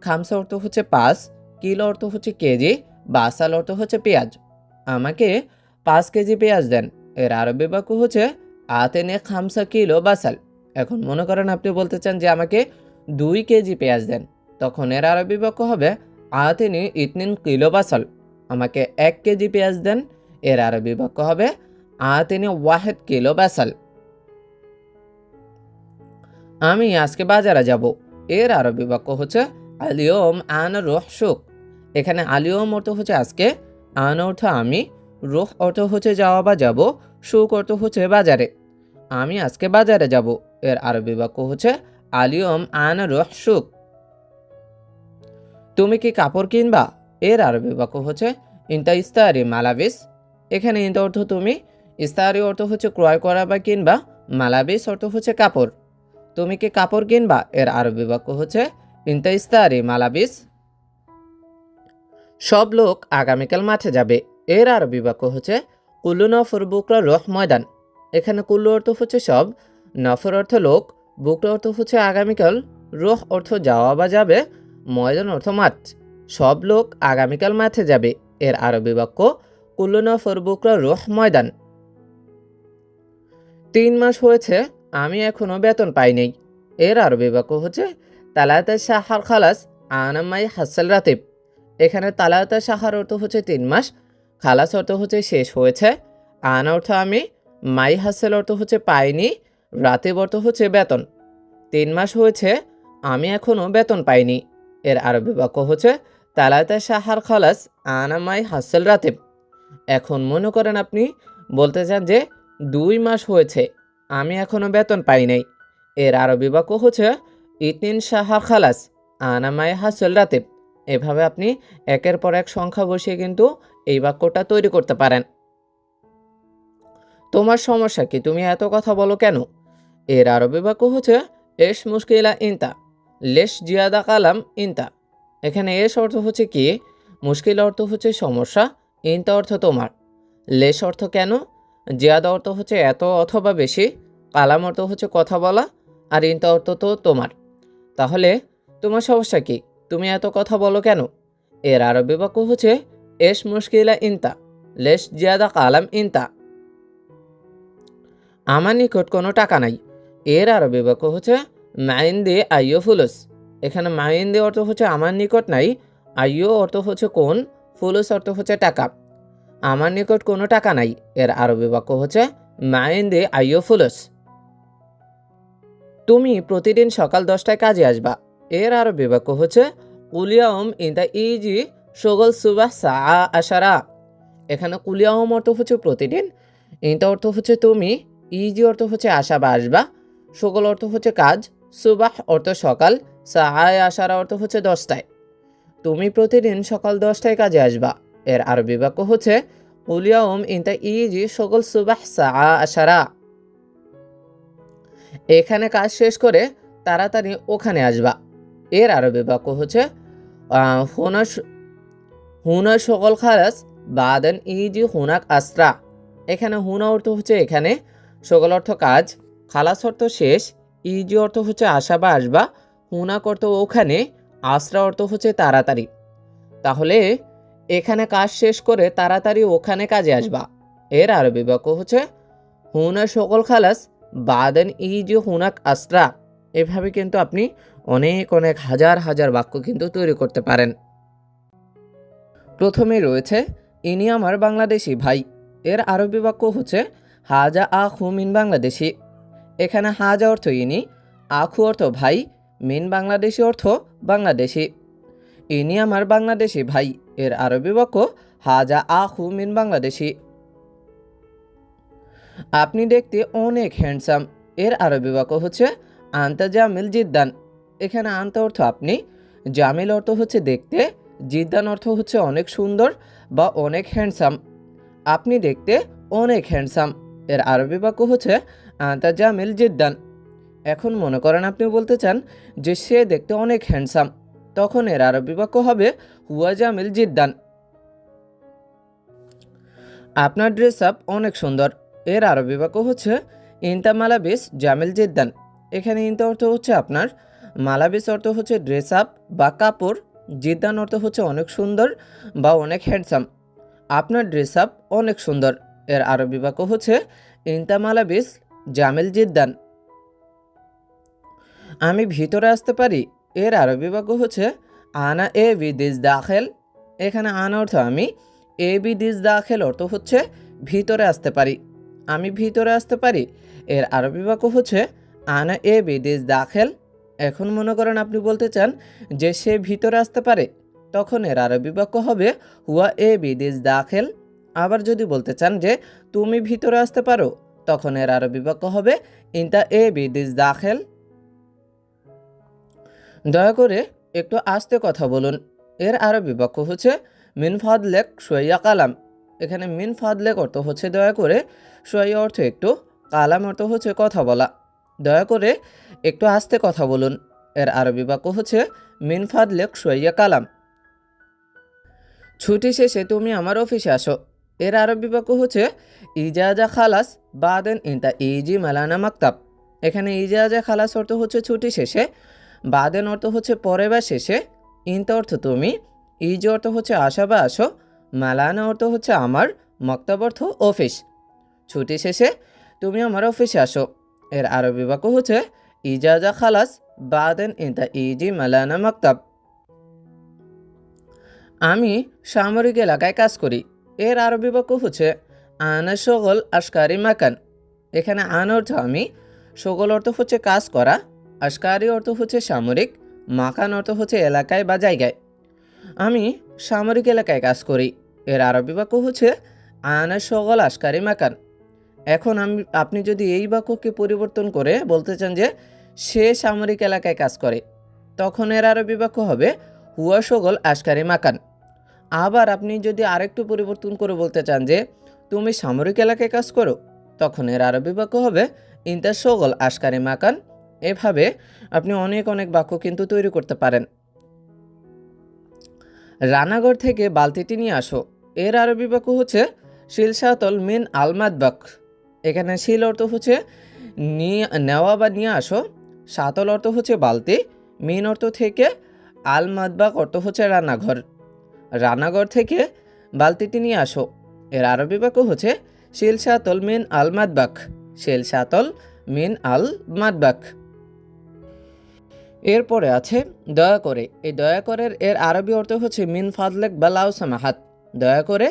খামসা অর্থ হচ্ছে 5, কিলো অর্থ হচ্ছে কেজি, বাসাল অর্থ হচ্ছে পেঁয়াজ। আমাকে 5 কেজি পেঁয়াজ দেন। এর আরবি বাক্য হচ্ছে আতেনে খামসা কিলো বাসাল। এখন মনে করেন আপনি বলতে চান যে আমাকে 2 কেজি পেঁয়াজ দেন, তখন এর আরবি বাক্য হবে আতেনি ইতনিন কিলো বাসাল। আমাকে 1 কেজি পেঁয়াজ দেন। এর আরবি বাক্য হবে আতেনি ওয়াহেদ কিলো বাসাল। আমি আজকে বাজারে যাব। এর আরবি বাক্য হচ্ছে আলিয়ম আনা রুহ সুক। এখানে আলিয়ম অর্থ হচ্ছে আজকে, আন অর্থ আমি, রুহ অর্থ হচ্ছে যাওয়া বা যাব, সুক অর্থ হচ্ছে বাজারে। আমি আজকে বাজারে যাব। এর আরবি বাক্য হচ্ছে আলিয়ম আনা রুহ সুক। তুমি কি কাপড় কিনবা? এর আরবি বাক্য হচ্ছে ইনতা ইস্তারি মালাবিস। এখানে ইনতা অর্থ তুমি, ইস্তারি অর্থ হচ্ছে ক্রয় করা বা কিনবা, মালাবিস অর্থ হচ্ছে কাপড়। তুমি কি কাপড় কিনবা? এর আরবি বাক্য হচ্ছে ইনতা ইস্তারি মালাবিস। সব লোক আগামীকাল মাঠে যাবে। এর আরবি বাক্য হচ্ছে কুল্লু নফর বুকরা রহ ময়দান। এখানে কুল্লু অর্থ হচ্ছে সব, নফর অর্থ লোক, বুকরা অর্থ হচ্ছে আগামীকাল, রহ অর্থ যাওয়া বা যাবে, ময়দান অর্থ মাঠ। সব লোক আগামীকাল মাঠে যাবে। এর আরবি বাক্য কুল্লু নফর বুকরা রহ ময়দান। 3 মাস হয়েছে আমি এখনো বেতন পাইনি। এর আরবি বাক্য হচ্ছে তালাতা শাহার খালাস আনামাই হাসাল রাতিব। এখানে তালাতা শাহার অর্থ হচ্ছে 3 মাস, খালাস অর্থ হচ্ছে শেষ হয়েছে, আন অর্থ আমি, মাই হাসেল অর্থ হচ্ছে পাইনি, রাতিব অর্থ হচ্ছে বেতন। 3 মাস হয়েছে আমি এখনো বেতন পাইনি। এর আরবি বাক্য হচ্ছে তালাতা শাহার খালাস আনামাই হাসাল রাতিব। এখন মনে করেন আপনি বলতে চান যে 2 মাস হয়েছে আমি এখনো বেতন পাই নাই। এর আরবি বাক্য হচ্ছে ইতনিন শাহার খালাস আনামাই হাসল রাতিব। এভাবে আপনি একের পর এক সংখ্যা বসিয়ে কিন্তু এই বাক্যটা তৈরি করতে পারেন। তোমার সমস্যা কি? তুমি এত কথা বলো কেন? এর আরবি বাক্য হচ্ছে এস মুশকিলা ইনতা, লেশ জিয়াদা কালাম ইনতা। এখানে এস অর্থ হচ্ছে কি, মুশকিল অর্থ হচ্ছে সমস্যা, ইনতা অর্থ তোমার, লেশ অর্থ কেন, জিয়াদা অর্থ হচ্ছে এত অথবা বেশি, কালাম অর্থ হচ্ছে কথা বলা, আর ইনতা অর্থ তো তোমার। তাহলে তোমার সমস্যা কি? তুমি এত কথা বলো কেন? এর আরবি বাক্য হচ্ছে এস মুশকিলা ইনতা, লেশ জিয়াদা কালাম ইনতা। আমার নিকট কোনো টাকা নাই। এর আরবি বাক্য হচ্ছে মাইন্দে আইয়ো ফুলুস। এখানে মাইন্দে অর্থ হচ্ছে আমার নিকট নাই, আইয়ো অর্থ হচ্ছে কোন, ফুলুস অর্থ হচ্ছে টাকা। আমার নিকট কোনো টাকা নাই। এর আরবি বাক্য হচ্ছে মাইন্দে আইয়ো ফুলুস। তুমি প্রতিদিন সকাল 10টায় কাজে আসবা। এর আরবি বাক্য হচ্ছে কুলিয়াউম ইনতা ইজি সগল সুবাহ সা আশারা। এখানে কুলিয়াউম অর্থ হচ্ছে প্রতিদিন, ইনতা অর্থ হচ্ছে তুমি, ইজি অর্থ হচ্ছে আসা বা আসবা, সগল অর্থ হচ্ছে কাজ, সুবাহ অর্থ সকাল, সা আশারা অর্থ হচ্ছে 10টায়। তুমি প্রতিদিন সকাল 10টায় কাজে আসবা। এর আরবি বাক্য হচ্ছে কুলিয়াউম ইনতা ইজি সগল সুবাহ সা আশারা। এখানে কাজ শেষ করে তাড়াতাড়ি ওখানে আসবা। এর আরবি বাক্য হচ্ছে হুনা হুনা সকল খালাস বাদেন ইজি হুনাক আসরা। এখানে হুনা অর্থ হচ্ছে এখানে, সকল অর্থ কাজ, খালাস অর্থ শেষ, ইজি অর্থ হচ্ছে আসা বা আসবা, হুনাক অর্থ ওখানে, আসরা অর্থ হচ্ছে তাড়াতাড়ি। তাহলে এখানে কাজ শেষ করে তাড়াতাড়ি ওখানে কাজে আসবা। এর আরবি বাক্য হচ্ছে হুনা সকল খালাস বাদেন ইজি হুনাক আসরা। এভাবে কিন্তু আপনি অনেক অনেক হাজার হাজার বাক্য কিন্তু তৈরি করতে পারেন। প্রথমেই রয়েছে ইনি আমার বাংলাদেশি ভাই। এর আরবি বাক্য হচ্ছে হাজা আখু মিন বাংলাদেশি। এখানে হাজা অর্থ ইনি, আখু অর্থ ভাই, মিন বাংলাদেশি অর্থ বাংলাদেশি। ইনি আমার বাংলাদেশি ভাই, এর আরবি বাক্য হাজা আখু মিন বাংলাদেশি। আপনি দেখতে অনেক হ্যান্ডসাম। এর আরবি বাক্য হচ্ছে আন্তা জামিল জিদ্দান। এখানে আন্তা অর্থ আপনি, জামিল অর্থ হচ্ছে দেখতে, জিদ্দান অর্থ হচ্ছে অনেক সুন্দর বা অনেক হ্যান্ডসাম। আপনি দেখতে অনেক হ্যান্ডসাম, এর আরবি বাক্য হচ্ছে আন্তা জামিল জিদ্দান। এখন মনে করেন আপনি বলতে চান যে সে দেখতে অনেক হ্যান্ডসাম, তখন এর আরবি বাক্য হবে হুয়া জামিল জিদ্দান। আপনার ড্রেস আপ অনেক সুন্দর। এর আরবি বাক্য হচ্ছে ইনতা মালাবিস জামিল জিদ্দান। এখানে ইনতা অর্থ হচ্ছে আপনার, মালাবিস অর্থ হচ্ছে ড্রেস আপ বা কাপড়, জিদ্দান অর্থ হচ্ছে অনেক সুন্দর বা অনেক হ্যান্ডসাম। আপনার ড্রেস আপ অনেক সুন্দর, এর আরবি বাক্য হচ্ছে ইনতা মালাবিস জামিল জিদ্দান। আমি ভিতরে আসতে পারি। এর আরবি বাক্য হচ্ছে আনা এ বিদিস দাখেল। এখানে আনা অর্থ আমি, এ বিদিস দাখেল অর্থ হচ্ছে ভিতরে আসতে পারি। আমি ভিতরে আসতে পারি, এর আরবি বাক্য হচ্ছে আনা এ বিদিস দাখেল। এখন মনে করেন আপনি বলতে চান যে সে ভিতরে আসতে পারে, তখন এর আরবি বাক্য হবে হুয়া এ বিদিস দাখেল। আবার যদি বলতে চান যে তুমি ভিতরে আসতে পারো, তখন এর আরবি বাক্য হবে ইনতা এ বিদিস দাখেল। দয়া করে একটু আস্তে কথা বলুন। এর আরবি বাক্য হচ্ছে মিন ফাদলেক শোয়া কালাম। এখানে মিন ফাদলেক অর্থ হচ্ছে দয়া করে, শোয়া অর্থ একটু, কালাম অর্থ হচ্ছে কথা বলা। দয়া করে একটু আস্তে কথা বলুন। এর আরবি বাক্য হচ্ছে মিন ফাদলেক শোয়া কালাম। ছুটি শেষে তুমি আমার অফিসে আসো। এর আরবি বাক্য হচ্ছে ইজাজা খালাস বাদেন ইনতা ইজি মালানা মাকতাব। এখানে ইজাজা খালাস অর্থ হচ্ছে ছুটি শেষে, বাদেন অর্থ হচ্ছে পরে বা শেষে, ইনতা অর্থ তুমি, ইজ অর্থ হচ্ছে আসা বা আসো, মালানা অর্থ হচ্ছে আমার, মক্তাব অর্থ অফিস। ছুটি শেষে তুমি আমার অফিসে আসো। এর আরবি বাক্য হচ্ছে ইজাজা খালাস বাদেন ইনতা ইজি মালানা মাকতাব। আমি সামরিক এলাকায় কাজ করি। এর আরবি বাক্য হচ্ছে আনা শগল আশকারি মাকান। এখানে আন অর্থ আমি, শগল অর্থ হচ্ছে কাজ করা, আশকারি অর্থ হচ্ছে সামরিক, মাকান অর্থ হচ্ছে এলাকায় বা জায়গায়। আমি সামরিক এলাকায় কাজ করি। এর আরবি বাক্য হচ্ছে আনা শগল আশকারি মাকান। এখন আপনি যদি এই বাক্যকে পরিবর্তন করে বলতে চান যে সে সামরিক এলাকায় কাজ করে, তখন এর আরবি বাক্য হবে হুয়া শগল আশকারি মাকান। আবার আপনি যদি আরেকটু পরিবর্তন করে বলতে চান যে তুমি সামরিক এলাকায় কাজ করো, তখন এর আরবি বাক্য হবে ইনতা শগল আশকারি মাকান। এভাবে আপনি অনেক অনেক বাক্য কিন্তু তৈরি করতে পারেন। রান্নাঘর থেকে বালতিটি নিয়ে আসো। এর আরবি বাক্য হচ্ছে শিলসাতল মিন আলমাদবাক। এখানে শিল অর্থ হচ্ছে নেওয়া বা নিয়ে আসো, সাতল অর্থ হচ্ছে বালতি, মিন অর্থ থেকে, আলমাদবাক অর্থ হচ্ছে রান্নাঘর। রান্নাঘর থেকে বালতিটি নিয়ে আসো। এর আরবি বাক্য হচ্ছে শিলসাতল মিন আল মাদবাক। শিলসাতল মিন আল মাদবাক। এরপরে আছে দয়া করে। এই দয়া করের এর আরবি অর্থ হচ্ছে মিন ফাদলেক বা লাউ সামাহাত। দয়া করে,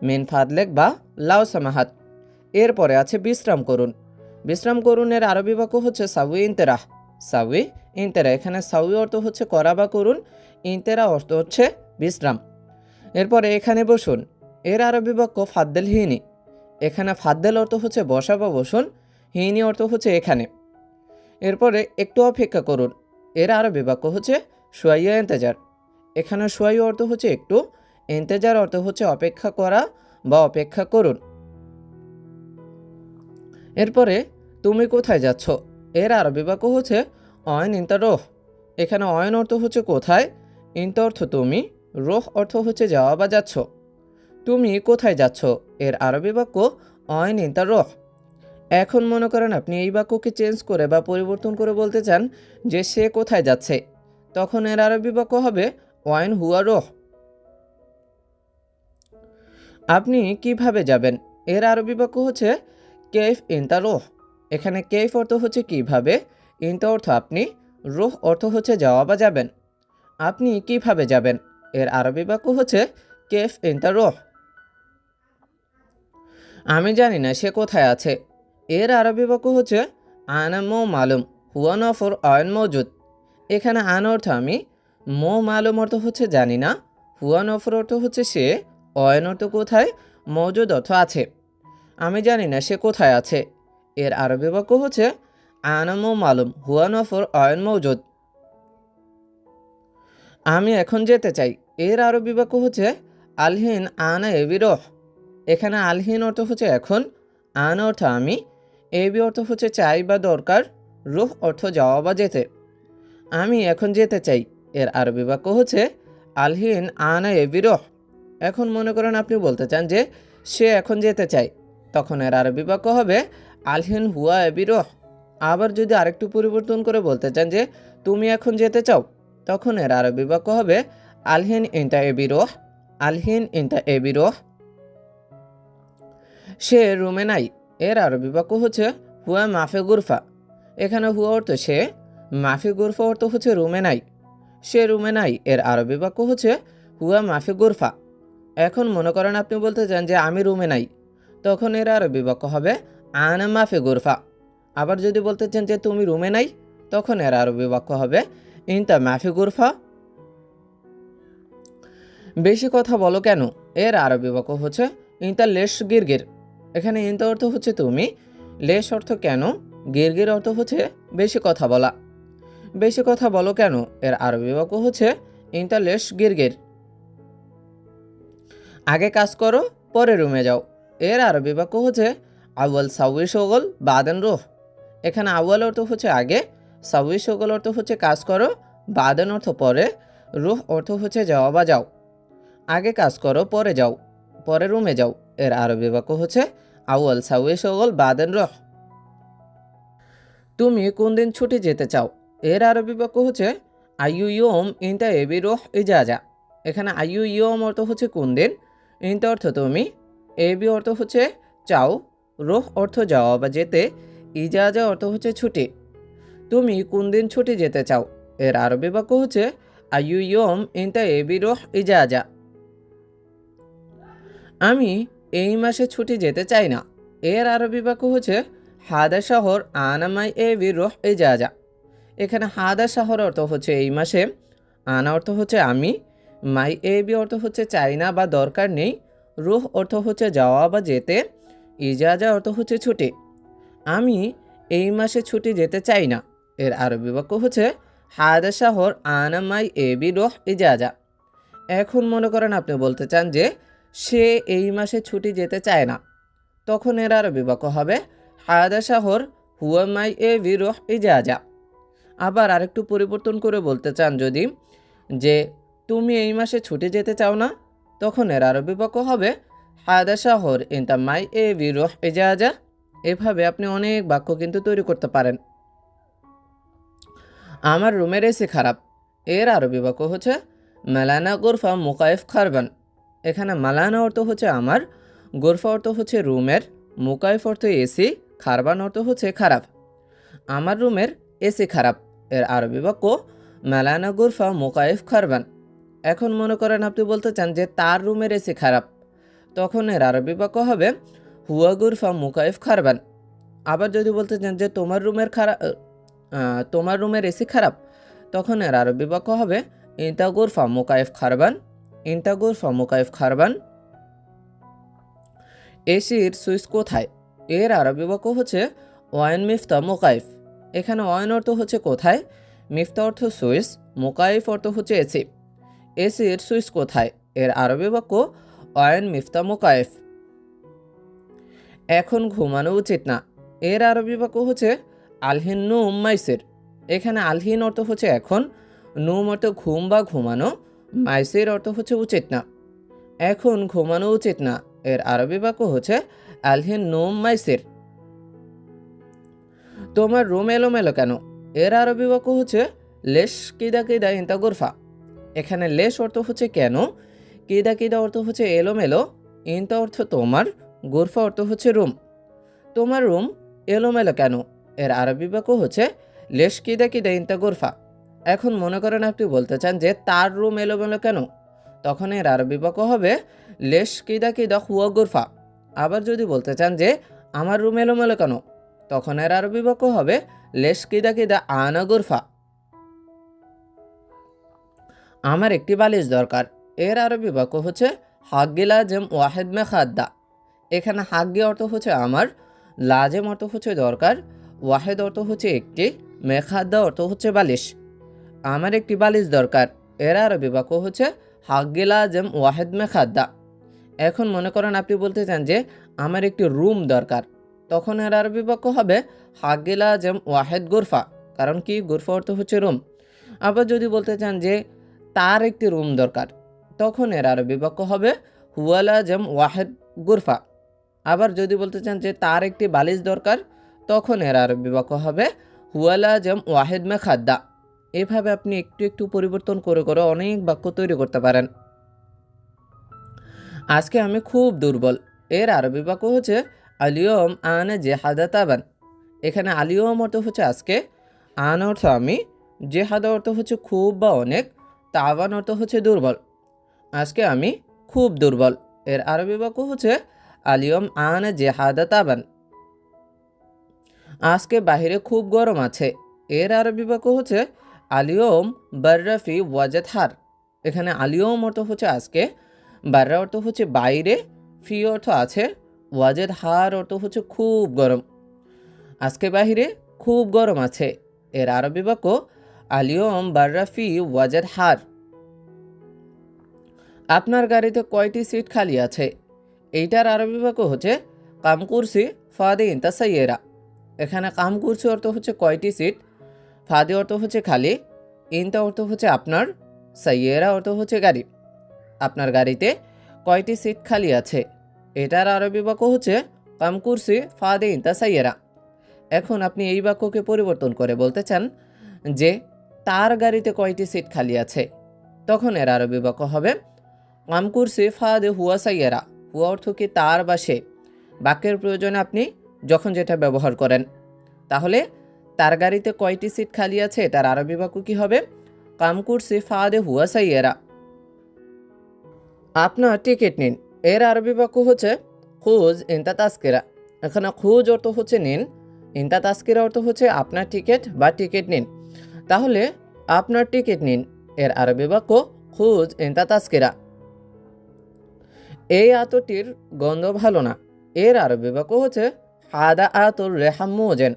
মিন ফাদলেক বা লাউ সামাহাত। এরপরে আছে বিশ্রাম করুন। বিশ্রাম করুন এর আরবি বাক্য হচ্ছে সাউই ইনতেরাহ। সাউই ইনতেরা। এখানে সাউই অর্থ হচ্ছে করা বা করুন, ইনতেরা অর্থ হচ্ছে বিশ্রাম। এরপরে এখানে বসুন। এর আরবি বাক্য ফাদ্দেল হিনি। এখানে ফাদ্দেল অর্থ হচ্ছে বসা বা বসুন, হিনি অর্থ হচ্ছে এখানে। এরপরে একটু অপেক্ষা করুন। এর আরবি বাক্য হচ্ছে সোয়াইয়া ইন্তেজার। এখানে সোয়াই অর্থ হচ্ছে একটু, ইন্তেজার অর্থ হচ্ছে অপেক্ষা করা বা অপেক্ষা করুন। এরপরে তুমি কোথায় যাচ্ছ? এর আরবি বাক্য হচ্ছে অয়ন ইন্তা রোহ। এখানে অয়ন অর্থ হচ্ছে কোথায়, ইন্তা অর্থ তুমি, রোহ অর্থ হচ্ছে যাওয়া বা যাচ্ছ। তুমি কোথায় যাচ্ছ? এর আরবি বাক্য অয়ন ইন্তা রোহ। এখন মনে করেন আপনি এই বাক্যকে চেঞ্জ করে বা পরিবর্তন করে বলতে চান যে সে কোথায় যাচ্ছে, তখন এর আরবি বাক্য হবে ওয়াইন হুয়া রোহ। আপনি কিভাবে যাবেন? এর আরবি বাক্য হচ্ছে কেফ ইনতা রোহ। এখানে কেইফ অর্থ হচ্ছে কিভাবে, ইনতা অর্থ আপনি, রুহ অর্থ হচ্ছে যাওয়া বা যাবেন। আপনি কিভাবে যাবেন, এর আরবি বাক্য হচ্ছে কেফ ইনতা রুহ। আমি জানি না সে কোথায় আছে, এর আরবি বাক্য হচ্ছে আনা মো মালুম হুয়া নফর অয়ন মৌজুদ। এখানে আন অর্থ আমি, মো মালুম অর্থ হচ্ছে জানি না, হুয়া নফর অর্থ হচ্ছে সে, অয়ন অর্থ কোথায়, মৌজুদ অর্থ আছে। আমি জানি না সে কোথায় আছে, এর আরবি বাক্য হচ্ছে আনা মো মালুম হুয়া নফর অয়ন মৌজুদ। আমি এখন যেতে চাই, এর আরবি বাক্য হচ্ছে আলহিন আনা এবি রহ। এখানে আলহিন অর্থ হচ্ছে এখন, আন অর্থ আমি, এবি অর্থ হচ্ছে চাই বা দরকার, রুহ অর্থ যাওয়া বা যেতে। আমি এখন যেতে চাই, এর আরবি বাক্য হচ্ছে আলহিন আনা এবি রহ। এখন মনে করেন আপনি বলতে চান যে সে এখন যেতে চায়, তখন এর আরবি বাক্য হবে আলহিন হুয়া এবি রহ। আবার যদি আরেকটু পরিবর্তন করে বলতে চান যে তুমি এখন যেতে চাও, তখন এর আরবি বাক্য হবে আলহিন ইনতা এবি রহ। আলহিন ইনতা এবি রহ। সে রুমে নাই, এর আরবি বাক্য হচ্ছে হুয়া মাফে গুরফা। এখানে হুয়া অর্থ সে, মাফি গুরফা অর্থ হচ্ছে রুমে নাই। সে রুমে নাই, এর আরবি বাক্য হচ্ছে হুয়া মাফি গুরফা। এখন মনে করেন আপনি বলতে চান যে আমি রুমে নাই, তখন এর আরবি বাক্য হবে আনা মাফি গুরফা। আবার যদি বলতে চান যে তুমি রুমে নাই, তখন এর আরবি বাক্য হবে ইনতা মাফি গুরফা। বেশি কথা বলো কেন, এর আরবি বাক্য হচ্ছে ইনতা লেশ গিরগির। এখানে ইনতা অর্থ হচ্ছে তুমি, লেশ অর্থ কেন, গিরগির অর্থ হচ্ছে বেশি কথা বলা। বেশি কথা বলো কেন, এর আরবি বাক্য হচ্ছে ইনতা লেশ গিরগির। আগে কাজ করো পরে রুমে যাও, এর আরবি বাক্য হচ্ছে আউয়াল সাউই শগল বাদেন রুহ। এখানে আউয়াল অর্থ হচ্ছে আগে, সাউই শগল অর্থ হচ্ছে কাজ করো, বাদেন অর্থ পরে, রুহ অর্থ হচ্ছে যাওয়া বা যাও। আগে কাজ করো পরে যাও, পরে রুমে যাও, এর আরবি বাক্য হচ্ছে আউয়াল সাউই শগল বাদেন রুহ। তুমি কোন দিন ছুটি যেতে চাও, এর আরবি বাক্য হচ্ছে আইয়ু ইয়ম ইনতা এবি রুহ ইজাজা। এখানে আইয়ু ইয়ম অর্থ হচ্ছে কোন দিন, ইনতা অর্থ তুমি, এবি অর্থ হচ্ছে চাও, রুহ অর্থ যাওয়া বা যেতে, ইজাজা অর্থ হচ্ছে ছুটি। তুমি কোন দিন ছুটি যেতে চাও, এর আরবি বাক্য হচ্ছে আইয়ু ইয়ম ইনতা এবি রুহ ইজাজা। আমি এই মাসে ছুটি যেতে চাই না, এর আরবি বাক্য হচ্ছে হাদা শহর আনামাই এবি রুহ ইজাজা। এখানে হাদা শহর অর্থ হচ্ছে এই মাসে, আনা অর্থ হচ্ছে আমি, মাই এবি অর্থ হচ্ছে চাই না বা দরকার নেই, রুহ অর্থ হচ্ছে যাওয়া বা যেতে, ইজাজা অর্থ হচ্ছে ছুটি। আমি এই মাসে ছুটি যেতে চাই না, এর আরবি বাক্য হচ্ছে হাদা শহর আনামাই এবি রুহ ইজাজা। এখন মনে করেন আপনি বলতে চান যে সে এই মাসে ছুটি যেতে চায় না, তখন এর আরবি বাক্য হবে হাদা শহর হুয়া মাই এবি রুহ ইজাজা। আবার আরেকটু পরিবর্তন করে বলতে চান যদি যে তুমি এই মাসে ছুটি যেতে চাও না, তখন এর আরবি বাক্য হবে হাদা শহর ইনতা মাই এবি রুহ ইজাজা। এভাবে আপনি অনেক বাক্য কিন্তু তৈরি করতে পারেন। আমার রুমের এসি খারাপ, এর আরবি বাক্য হচ্ছে মালানা গোরফা মুকাইফ খারবান। এখানে মালানা অর্থ হচ্ছে আমার, গোরফা অর্থ হচ্ছে রুমের, মুকাইফ অর্থ এসি, খারবান অর্থ হচ্ছে খারাপ। আমার রুমের এসি খারাপ, এর আরবি বাক্য মালানা গোরফা মুকাইফ খারবান। এখন মনে করেন আপনি বলতে চান যে তার রুমের এসি খারাপ, তখন এর আরবি বাক্য হবে হুয়া গোরফা মুকাইফ খারবান। আবার যদি বলতে চান যে তোমার রুমের এসি খারাপ, তখন এর আরবি বাক্য হবে ইনতা গোরফা মুকাইফ খারবান। ইনতা গোরফা মুকাইফ খারবান। এসির সুইচ কোথায়, এর আরবি বাক্য হচ্ছে ওয়াইন মিফতা মুকাইফ। এখানে ওয়াইন অর্থ হচ্ছে কোথায়, মিফতা অর্থ সুইচ, মুকাইফ অর্থ হচ্ছে এসি। এসির সুইচ কোথায়, এর আরবি বাক্য ওয়াইন মিফতা মুকাইফ। এখন ঘুমানো উচিত না, এর আরবি বাক্য হচ্ছে আলহিন নুম মাইসির। এখানে আলহিন অর্থ হচ্ছে এখন, নুম অর্থ ঘুম বা ঘুমানো, মাইসির অর্থ হচ্ছে উচিত না। এখন ঘুমানো উচিত না, এর আরবি বাক্য হচ্ছে আলহিন নুম মাইসির। তোমার রুম এলোমেলো কেন, এর আরবি বাক্য হচ্ছে লেশ কিদা কিদা ইনতা গুরফা। এখানে লেশ অর্থ হচ্ছে কেন, কিদা কিদা অর্থ হচ্ছে এলোমেলো, ইনতা অর্থ তোমার, গুরফা অর্থ হচ্ছে রুম। তোমার রুম এলোমেলো কেন? এর আরবি বাক্য হচ্ছে লেশ কিদা কিদা ইনতা গুরফা। এখন মনে করেন আপনি বলতে চান যে তার রুম এলোমেলো কেন, তখন এর আরবি বাক্য হবে লেশ কিদা কিদা হুয়া গুরফা। আবার যদি বলতে চান যে আমার রুম এলোমেলো কেন, তখন এর আরবি বাক্য হবে লেশ কিদা কিদা আনা গুরফা। আমার একটি বালিশ দরকার, এর আরবি বাক্য হচ্ছে হাগ্গি লাজেম ওয়াহেদ মে খাদ্দা। এখানে হাগ্গি অর্থ হচ্ছে আমার, লাজেম অর্থ হচ্ছে দরকার, ওয়াহেদ অর্থ হচ্ছে একটি, মে খাদ্দা অর্থ হচ্ছে বালিশ। আমার একটি বালিশ দরকার, এর আরবি বাক্য হচ্ছে হাগ্গি লাজেম ওয়াহেদ মে খাদ্দা। এখন মনে করেন আপনি বলতে চান যে আমার একটি রুম দরকার, তখন এর আরবি বাক্য হবে হাগ্গি লাজেম ওয়াহেদ গুরফা। কারণ কি, গুরফা অর্থ হচ্ছে রুম। আবার যদি বলতে চান যে তার একটি রুম দরকার, তখন এর আরবি বাক্য হবে হুয়া লাজেম ওয়াহেদ গুরফা। আবার যদি বলতে চান যে তার একটি বালিশ দরকার, তখন এর আরবি বাক্য হবে হুয়া লাজেম ওয়াহেদ মে খাদ্দা। এভাবে আপনি একটু একটু পরিবর্তন করে করে অনেক বাক্য তৈরি করতে পারেন। আজকে আমি খুব দুর্বল, এর আরবি বাক্য হচ্ছে আলিয়ম আনে জেহাদা তাবান। এখানে আলিয়ম অর্থ হচ্ছে আজকে, আন অর্থ আমি, জেহাদা অর্থ হচ্ছে খুব বা অনেক, তাবান অর্থ হচ্ছে দুর্বল। আজকে আমি খুব দুর্বল, এর আরবি বাক্য হচ্ছে আলিয়ম আনে জেহাদা তাবান। আজকে বাহিরে খুব গরম আছে, এর আরবি বাক্য হচ্ছে আলিয়ম বার্রাফি ওয়াজেদ হার। এখানে আলিয়ম অর্থ হচ্ছে আজকে, বার্রা অর্থ হচ্ছে বাইরে, ফি অর্থ আছে, ওয়াজেদ হার অর্থ হচ্ছে খুব গরম। আজকে বাহিরে খুব গরম আছে, এর আরবি বাক্য আলিয়ম বার্রাফি ওয়াজেদ হার। আপনার গাড়িতে কয়টি সিট খালি আছে? এইটার আরবি বাক্য হচ্ছে কাম কুরসি ফাদে ইনতা সাইয়েরা। এখানে কাম কুরসি অর্থ হচ্ছে কয়টি সিট, ফাদে অর্থ হচ্ছে খালি, ইনতা অর্থ হচ্ছে আপনার, সাইয়েরা অর্থ হচ্ছে গাড়ি। আপনার গাড়িতে কয়টি সিট খালি আছে, এটার আরবি বাক্য হচ্ছে কাম কুরসি ফাদে ইনতা সাইয়েরা। এখন আপনি এই বাক্যকে পরিবর্তন করে বলতে চান যে তার গাড়িতে কয়টি সিট খালি আছে, তখন এর আরবি বাক্য হবে কাম কুরসি ফাদে হুয়া সাইয়েরা। হুয়া অর্থ কি তার বা সে, বাক্যের প্রয়োজনে আপনি যখন যেটা ব্যবহার করেন। তাহলে তার গাড়িতে কয়টি সিট খালি আছে, তার আরবি বাক্য কি হবে কাম কুরসি ফাদে হুয়া সাইয়েরা। আপনার টিকিট নিন, এর আরবি বাক্য হচ্ছে খুজ ইনতা তাস্কিরা। এখানে খুজ অর্থ হচ্ছে নিন, ইনতা তাস্কিরা অর্থ হচ্ছে আপনার টিকিট বা টিকিট নিন। তাহলে আপনার টিকিট নিন, এর আরবি বাক্য খুজ ইনতা তাস্কিরা। এই আতরটির গন্ধ ভালো না, এর আরবি বাক্য হচ্ছে হাদা আতর রেহা মুজেন।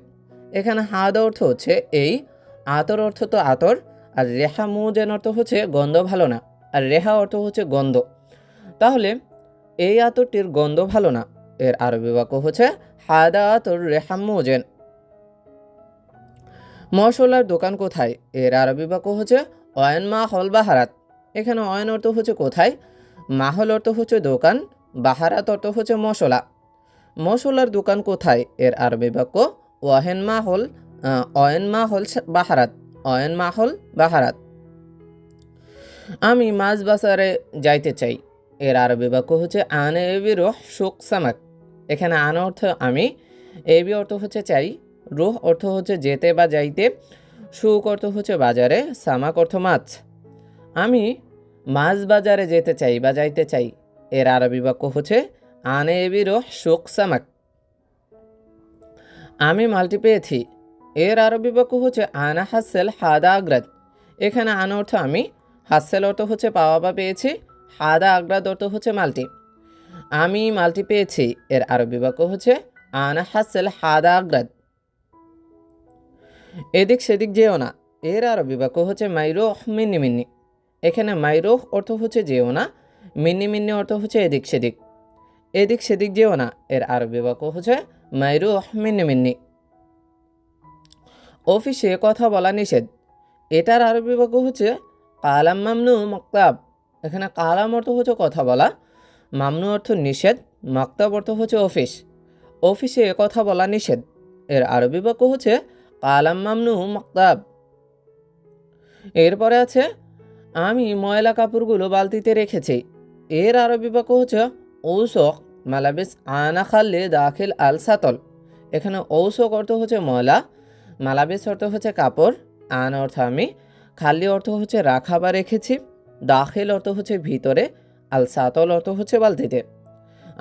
এখানে হাদা অর্থ হচ্ছে এই, আতর অর্থ তো আতর, আর রেহা মুজেন অর্থ হচ্ছে গন্ধ ভালো না, আর রেহা অর্থ হচ্ছে গন্ধ। তাহলে এই আতরটির গন্ধ ভালো না, এর আরবি বাক্য হচ্ছে হাদা আতর রেহা মুজেন। মশলার দোকান কোথায়, এর আরবি বাক্য হচ্ছে অয়ন মাহল বাহারাত। এখানে অয়ন অর্থ হচ্ছে কোথায়, মাহল অর্থ হচ্ছে দোকান, বাহারাত অর্থ হচ্ছে মশলা। মশলার দোকান কোথায়, এর আরবি বাক্য ওয়াহেন মাহল, অয়ন মাহল বাহারাত, অয়ন মাহল বাহারাত। আমি মাছ বাজারে যাইতে চাই, এর আরবি বাক্য হচ্ছে আনে এবি রোহ শুক সামাক। এখানে আন অর্থ আমি, এবি অর্থ হচ্ছে চাই, রোহ অর্থ হচ্ছে যেতে বা যাইতে, শুক অর্থ হচ্ছে বাজারে, সামাক অর্থ মাছ। আমি মাছ বাজারে যেতে চাই বা যাইতে চাই, এর আরবি বাক্য হচ্ছে আনে এবি রোহ শুক সামাক। আমি মালটি পেয়েছি, এর আরবি বাক্য হচ্ছে আনা হাসেল হাদা আগ্রাদ। এখানে আনা অর্থ আমি, হাসেল অর্থ হচ্ছে পাওয়া বা পেয়েছি, হাদা আগ্রাদ অর্থ হচ্ছে মালটি। আমি মালটি পেয়েছি, এর আরবি বাক্য হচ্ছে আনা হাসেল হাদা আগ্রাদ। এদিক সেদিক যেও না, এর আরবি বাক্য হচ্ছে মাইরোহ মিন্নি মিন্নি। এখানে মাইরোহ অর্থ হচ্ছে যেও না, মিন্নি মিন্নি অর্থ হচ্ছে এদিক সেদিক। এদিক সেদিক যেও না, এর আরবি বাক্য হচ্ছে মাইরোহ মিন্নি মিন্নি। অফিসে কথা বলা নিষেধ, এটার আরবি বাক্য হচ্ছে কালাম মামনু মক্তাব। এখানে কালাম অর্থ হচ্ছে কথা বলা, মামনু অর্থ নিষেধ, মক্তাব অর্থ হচ্ছে অফিস। অফিসে কথা বলা নিষেধ, এর আরবি বাক্য হচ্ছে কালাম মামনু মক্তাব। এরপরে আছে আমি ময়লা কাপড়গুলো বালতিতে রেখেছি, এর আরবি বাক্য হচ্ছে ঔসক মালাবিস আনা খাল্লে দাখিল আল সাতল। এখানে ঔসক অর্থ হচ্ছে ময়লা, মালাবেস অর্থ হচ্ছে কাপড়, আন অর্থ আমি, খালি অর্থ হচ্ছে রাখা বা রেখেছি, দাখিল অর্থ হচ্ছে ভিতরে, আল সাতল অর্থ হচ্ছে বালতিতে।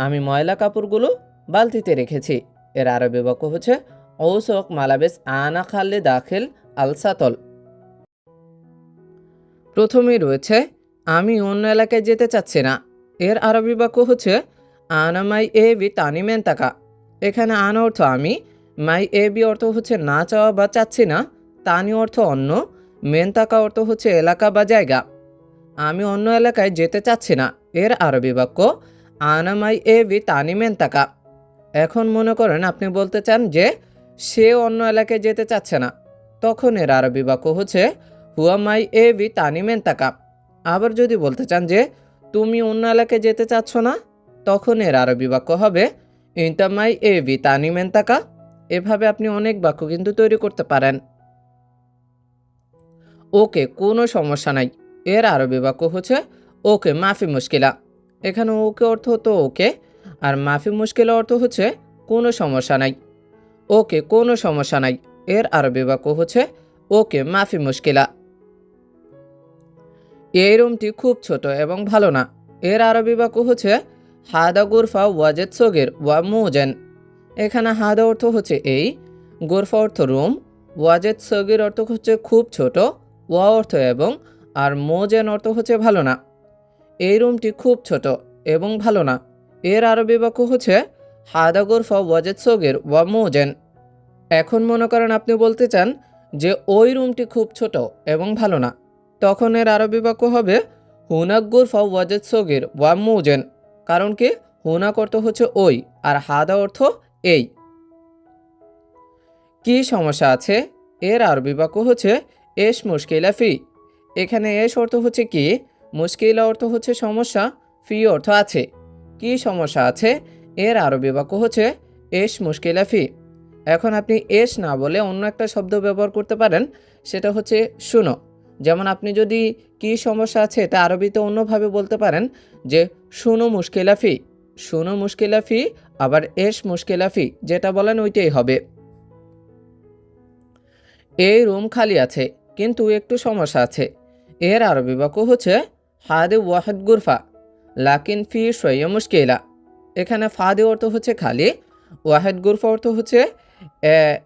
আমি ময়লা কাপড়গুলো বালতিতে রেখেছি। এর আরবি বাক্য হচ্ছে ঔসক মালাবেস আনা খাল্লি দাখিল আল সাতল। প্রথমেই রয়েছে আমি অন্য এলাকায় যেতে চাচ্ছি না। এর আরবি বাক্য হচ্ছে আনা মাই এ বি তানি মেন্তাকা। এখানে আনা অর্থ আমি, মাই এ বি অর্থ হচ্ছে না চাওয়া বা চাচ্ছি না, তানি অর্থ অন্য, মেন্তাকা অর্থ হচ্ছে এলাকা বা জায়গা। আমি অন্য এলাকায় যেতে চাচ্ছি না। এর আরবি বাক্য আনা মাই এ বি তানি মেন্তাকা। এখন মনে করেন আপনি বলতে চান যে সে অন্য এলাকায় যেতে চাচ্ছে না, তখন এর আরবি বাক্য হচ্ছে হুয়া মাই এ বি তানি মেন্তাকা। আবার যদি বলতে চান যে তুমি অন্য এলাকায় যেতে চাচ্ছ না, তখন এর আরবি বাক্য হবে ইনতা মাই এ বি তানি মেন্তাকা। এভাবে আপনি অনেক বাক্য কিন্তু তৈরি করতে পারেন। ওকে, কোনো সমস্যা নাই। এর আরবি বাক্য হচ্ছে ওকে মাফি মুশকিলা। এখানে ওকে অর্থ হতো ওকে, আর মাফি মুশকিলা অর্থ হচ্ছে কোনো সমস্যা নাই। ওকে, কোনো সমস্যা নাই। এর আরবি বাক্য হচ্ছে ওকে মাফি মুশকিলা। এই রুমটি খুব ছোট এবং ভালো না। এর আরবি বাক্য হচ্ছে হাদা গুরফা ওয়াজেদ সগির ওয়া মুজেন। এখানে হাদা অর্থ হচ্ছে এই, গুরফা অর্থ রুম, ওয়াজেদ সগির অর্থ হচ্ছে খুব ছোট, ওয়া অর্থ এবং, আর মোজেন অর্থ হচ্ছে ভালো না। এই রুমটি খুব ছোট এবং ভালো না। এর আরবি বাক্য হচ্ছে হাদা গুরফা ওয়াজেদ সগির ওয়া মুজেন। এখন মনে করেন আপনি বলতে চান যে ওই রুমটি খুব ছোট এবং ভালো না, তখন এর আরবি বাক্য হবে হুনাক গুরফা ওয়াজেদ সগির ওয়া মুজেন। কারণ কি, হুনাক অর্থ হচ্ছে ওই, আর হাদা অর্থ এই। কি সমস্যা আছে? এর আরবি বাক্য হচ্ছে এস মুশকিলা ফি। এখানে এস অর্থ হচ্ছে কি, মুশকিলা অর্থ হচ্ছে সমস্যা, ফি অর্থ আছে। কি সমস্যা আছে? এর আরবি বাক্য হচ্ছে এস মুশকিলা ফি। এখন আপনি এস না বলে অন্য একটা শব্দ ব্যবহার করতে পারেন, সেটা হচ্ছে শুনো। যেমন আপনি যদি কি সমস্যা আছে এটা আরবিতে অন্যভাবে বলতে পারেন যে শুনো মুশকিলা ফি। শুনো মুশকিলা ফি, আবার এস মুশকিলা ফি, যেটা বলেন ওইটাই হবে। এই রুম খালি আছে কিন্তু একটু সমস্যা আছে। এর আরবি বাক্য হচ্ছে হাদে ওয়াহেদ গুরফা লাকিন ফি শৈয় মুশকিলা। এখানে ফাদে অর্থ হচ্ছে খালি, ওয়াহেদ গুরফা অর্থ হচ্ছে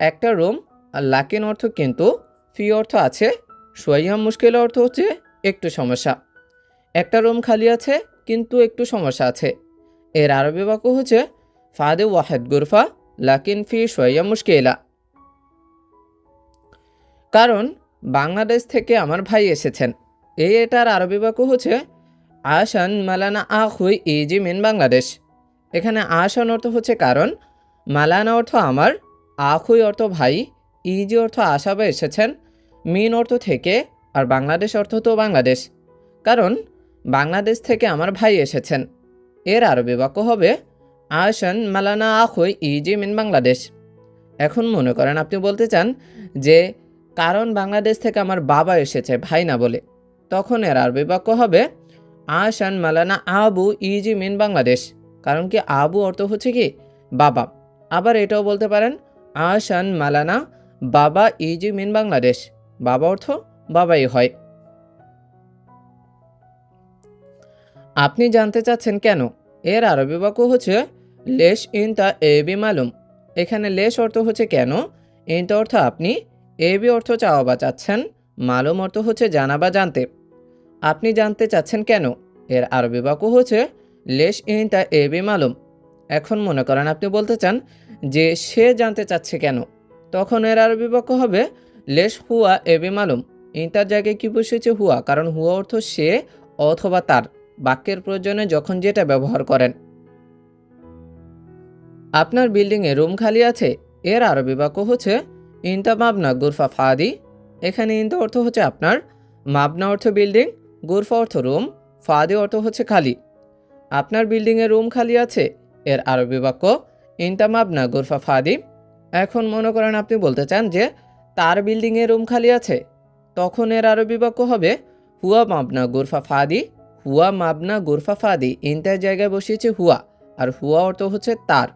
একটা রুম, আর লাকিন অর্থ কিন্তু, ফি অর্থ আছে, শৈয়া মুশকিলা অর্থ হচ্ছে একটু সমস্যা। একটা রুম খালি আছে কিন্তু একটু সমস্যা আছে। এর আরবি বাক্য হচ্ছে ফাদে ওয়াহেদ গুরফা লাকিন ফি শৈয়া মুশকিলা। কারণ বাংলাদেশ থেকে আমার ভাই এসেছেন। এটার আরবি বাক্য হচ্ছে আসান মালানা আখুই ইজি মিন বাংলাদেশ। এখানে আসান অর্থ হচ্ছে কারণ, মালানা অর্থ আমার, আখুই অর্থ ভাই, ইজি অর্থ আসা বা এসেছেন, মিন অর্থ থেকে, আর বাংলাদেশ অর্থ তো বাংলাদেশ। কারণ বাংলাদেশ থেকে আমার ভাই এসেছেন। এর আরবি বাক্য হবে আসান মালানা আখুই ইজি মিন বাংলাদেশ। এখন মনে করেন আপনি বলতে চান যে কারণ বাংলাদেশ থেকে আমার বাবা এসেছে, ভাই না বলে, তখন এর আরবি বাক্য হবে আশান মালানা আবু ইজি মিন বাংলাদেশ। কারণ কি, আবু অর্থ হচ্ছে কি বাবা। আবার এটাও বলতে পারেন আশান মালানা বাবা ইজি মিন বাংলাদেশ। বাবা অর্থ বাবাই হয়। আপনি জানতে চাচ্ছেন কেন? এর আরবি বাক্য হচ্ছে লেশ ইনতা এবি মালুম। এখানে লেশ অর্থ হচ্ছে কেন, ইনতা অর্থ আপনি, এবি অর্থ চাওয়া বা চাচ্ছেন, মালুম অর্থ হচ্ছে জানা বা জানতে। আপনি জানতে চাচ্ছেন কেন? এর আরবি বাক্য হচ্ছে লেশ ইনতা এবি মালুম। এখন মনে করেন আপনি বলতে চান যে সে জানতে চাচ্ছে কেন, তখন এর আরবি বাক্য হবে লেশ হুয়া এবি মালুম। ইনতার জায়গায় কি বসেছে হুয়া, কারণ হুয়া অর্থ সে অথবা তার, বাক্যের প্রয়োজনে যখন যেটা ব্যবহার করেন। আপনার বিল্ডিংয়ে রুম খালি আছে। এর আরবি বাক্য হচ্ছে ইনতা মাবনা গুরফা ফাদি। এখানে ইনতা অর্থ হচ্ছে আপনার, মাবনা অর্থ বিল্ডিং, গুরফা অর্থ রুম, ফাদি অর্থ হচ্ছে খালি। আপনার বিল্ডিংয়ে রুম খালি আছে। এর আরবি বাক্য ইনতা মাবনা গুরফা ফাদি। এখন মনে করেন আপনি বলতে চান যে তার বিল্ডিংয়ে রুম খালি আছে, তখন এর আরবি বাক্য হবে হুয়া মাবনা গুরফা ফাদি। হুয়া মাবনা গুরফা ফাদি, ইনতার জায়গায় বসিয়েছে হুয়া, আর হুয়া অর্থ হচ্ছে তার।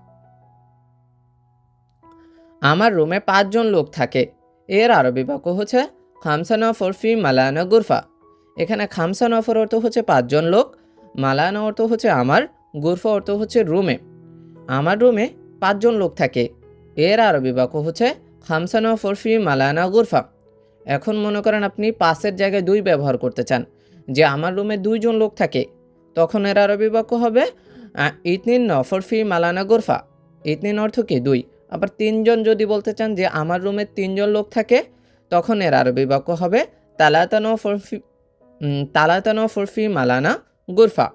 আমার রুমে 5 জন লোক থাকে। এর আরবি বাক্য হচ্ছে খামসা নফর ফি মালানা গুরফা। এখানে খামসা নফর অর্থ হচ্ছে 5 জন লোক, মালানা অর্থ হচ্ছে আমার, গুরফা অর্থ হচ্ছে রুমে। আমার রুমে 5 জন লোক থাকে। এর আরবি বাক্য হচ্ছে খামসা নফর ফি মালানা গুরফা। এখন মনে করেন আপনি 5-এর জায়গায় 2 ব্যবহার করতে চান, যে আমার রুমে 2 জন লোক থাকে, তখন এর আরবি বাক্য হবে ইতনিন নফর ফি মালানা গুরফা। ইতনিন অর্থ কি 2। আবার 3 জন যদি বলতে চান যে আমার রুমে 3 জন লোক থাকে, তখন এর আরবি বাক্য হবে তালাতা নফর ফি মালানা গুরফা।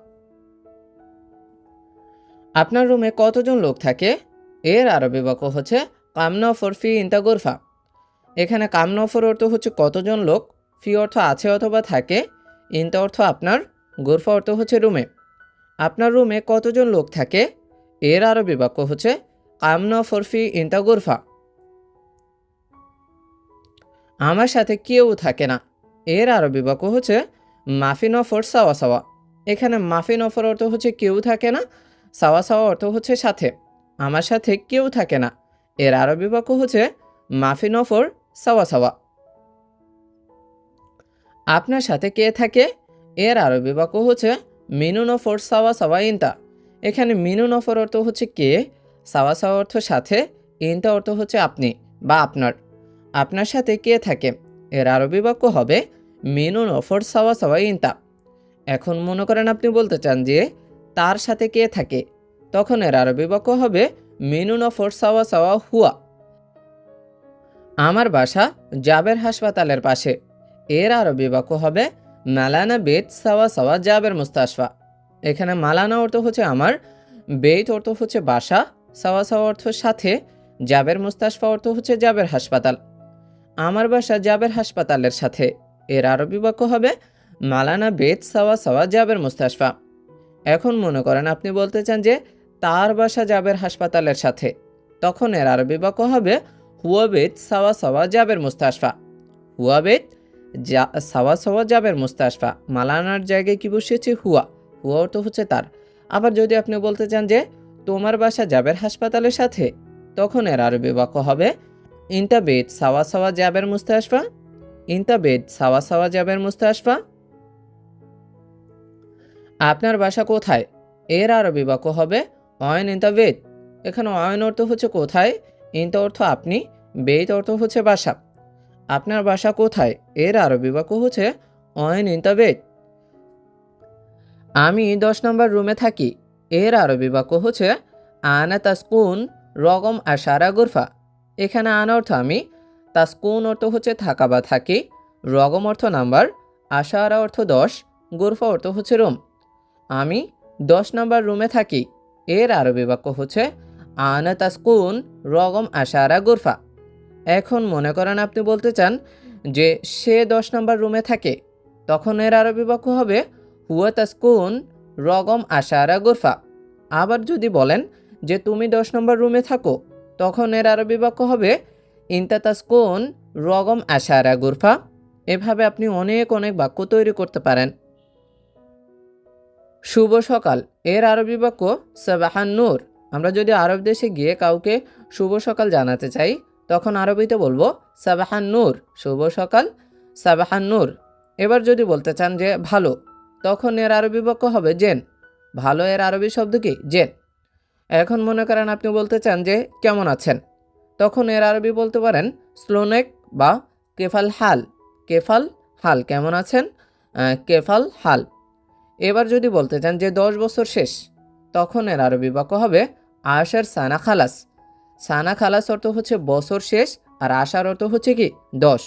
আপনার রুমে কতজন লোক থাকে? এর আরবি বাক্য হচ্ছে কাম নফর ফি ইনতা গুরফা। এখানে কাম নফর অর্থ হচ্ছে কতজন লোক, ফি অর্থ আছে অথবা থাকে, ইনতা অর্থ আপনার, গুরফা অর্থ হচ্ছে রুমে। আপনার রুমে কতজন লোক থাকে? এর আরবি বাক্য হচ্ছে কাম নফর ফি ইনতা গুরফা। আমার সাথে কেউ থাকে না। এর আরবি বাক্য হচ্ছে মাফি নফর সাওয়া সাওয়া। এখানে মাফি নফর অর্থ হচ্ছে কেউ থাকে না, সাওয়া সাওয়া অর্থ হচ্ছে সাথে। আমার সাথে কেউ থাকে না, এর আরবি বাক্য হচ্ছে মাফি নফর সাওয়া সাওয়া। আপনার সাথে কে থাকে? এর আরবি বাক্য হচ্ছে মিনু নফর সাওয়া সাওয়া ইনতা। এখানে মিনু নফর অর্থ হচ্ছে কে, সাওয়া সাওয়া অর্থ সাথে, ইনতা অর্থ হচ্ছে আপনি বা আপনার। আপনার সাথে কে থাকে? এর আরবি বাক্য হবে মিনু নফর সাওয়া সাওয়া ইনতা। এখন মনে করেন আপনি বলতে চান যে তার সাথে কে থাকে, তখন এর আরবি বাক্য হবে মিনু নফর সাওয়া সাওয়া হুয়া। আমার বাসা জাবের হাসপাতালের পাশে। এর আরবি বাক্য হবে মালানা বেত সাওয়া সাওয়া জাবের মুস্তাশফা। এখানে মালানা অর্থ হচ্ছে আমার, বেত অর্থ হচ্ছে বাসা, সাওয়া সাওয়া অর্থ সাথে, জাবের মুস্তাশফা অর্থ হচ্ছে জাবের হাসপাতাল। আমার বাসা জাবের হাসপাতালের সাথে। এর আরবি বাক্য হবে মালানা বেত সাওয়া সাওয়া জাবের মুস্তাশফা। এখন মনে করেন আপনি বলতে চান যে তার বাসা জাবের হাসপাতালের সাথে, তখন এর আরবি বাক্য হবে হুয়া বেত সাওয়া সাওয়া জাবের মুস্তাশফা। হুয়া বেত সাওয়া সাওয়া জাবের মুস্তাশফা। মালানার জায়গায় কি বসিয়েছি? হুয়া। হুয়া অর্থ হচ্ছে তার। আবার যদি আপনি বলতে চান যে তোমার বাসা জাবের হাসপাতালের সাথে, তখন এর আরবি বাক্য হবে ইনতা বেত সাওয়া সাওয়া জাবের মুস্তাশফা। ইনতা বেত সাওয়া সাওয়া জাবের মুস্তাশফা। আপনার বাসা কোথায়? এর আরবি বাক্য হবে অয়ন ইনতা বেত। এখানে অয়ন অর্থ হচ্ছে কোথায়, ইনতা অর্থ আপনি, বেত অর্থ হচ্ছে বাসা। আপনার বাসা কোথায়? এর আরবি বাক্য হচ্ছে অয়ন ইনতা বেত। আমি 10 নম্বর রুমে থাকি। এর আরবি বাক্য হচ্ছে আনা তাসকুন রগম আশারা গুরফা। এখানে আনা অর্থ আমি, তাসকুন অর্থ হচ্ছে থাকা বা থাকি, রগম অর্থ নাম্বার, আশারা অর্থ 10, গুরফা অর্থ হচ্ছে রুম। আমি 10 নম্বর রুমে থাকি। এর আরবি বাক্য হচ্ছে আনা তাসকুন রগম আশারা গুরফা। এখন মনে করেন আপনি বলতে চান যে সে 10 নম্বর রুমে থাকে, তখন এর আরবি বাক্য হবে হুয়া তাসকুন রগম আশারা গুরফা। আবার যদি বলেন যে তুমি 10 নম্বর রুমে থাকো, তখন এর আরবি বাক্য হবে ইনতা তাসকুন রগম আশারা গুরফা। এভাবে আপনি অনেক অনেক বাক্য তৈরি করতে পারেন। শুভ সকাল। এর আরবি বাক্য সাবাহান নূর। আমরা যদি আরব দেশে গিয়ে কাউকে শুভ সকাল জানাতে চাই, তখন আরবিতে বলবো সাবাহান নূর, শুভ সকাল, সাবাহান নূর। এবার যদি বলতে চান যে ভালো, তখন এর আরবি বাক্য হবে জেন। ভালো এর আরবি শব্দ কি? জেন। এখন মনে করেন আপনি বলতে চান যে কেমন আছেন, তখন এর আরবি বলতে পারেন স্লোনেক বা কেফাল হাল। কেফাল হাল, কেমন আছেন, কেফাল হাল। এবার যদি বলতে চান যে 10 বছর শেষ, তখন এর আরবি বাক্য হবে আশার সানা খালাস। সানা খালাস অর্থ হচ্ছে বছর শেষ, আর আশার অর্থ হচ্ছে কি? 10।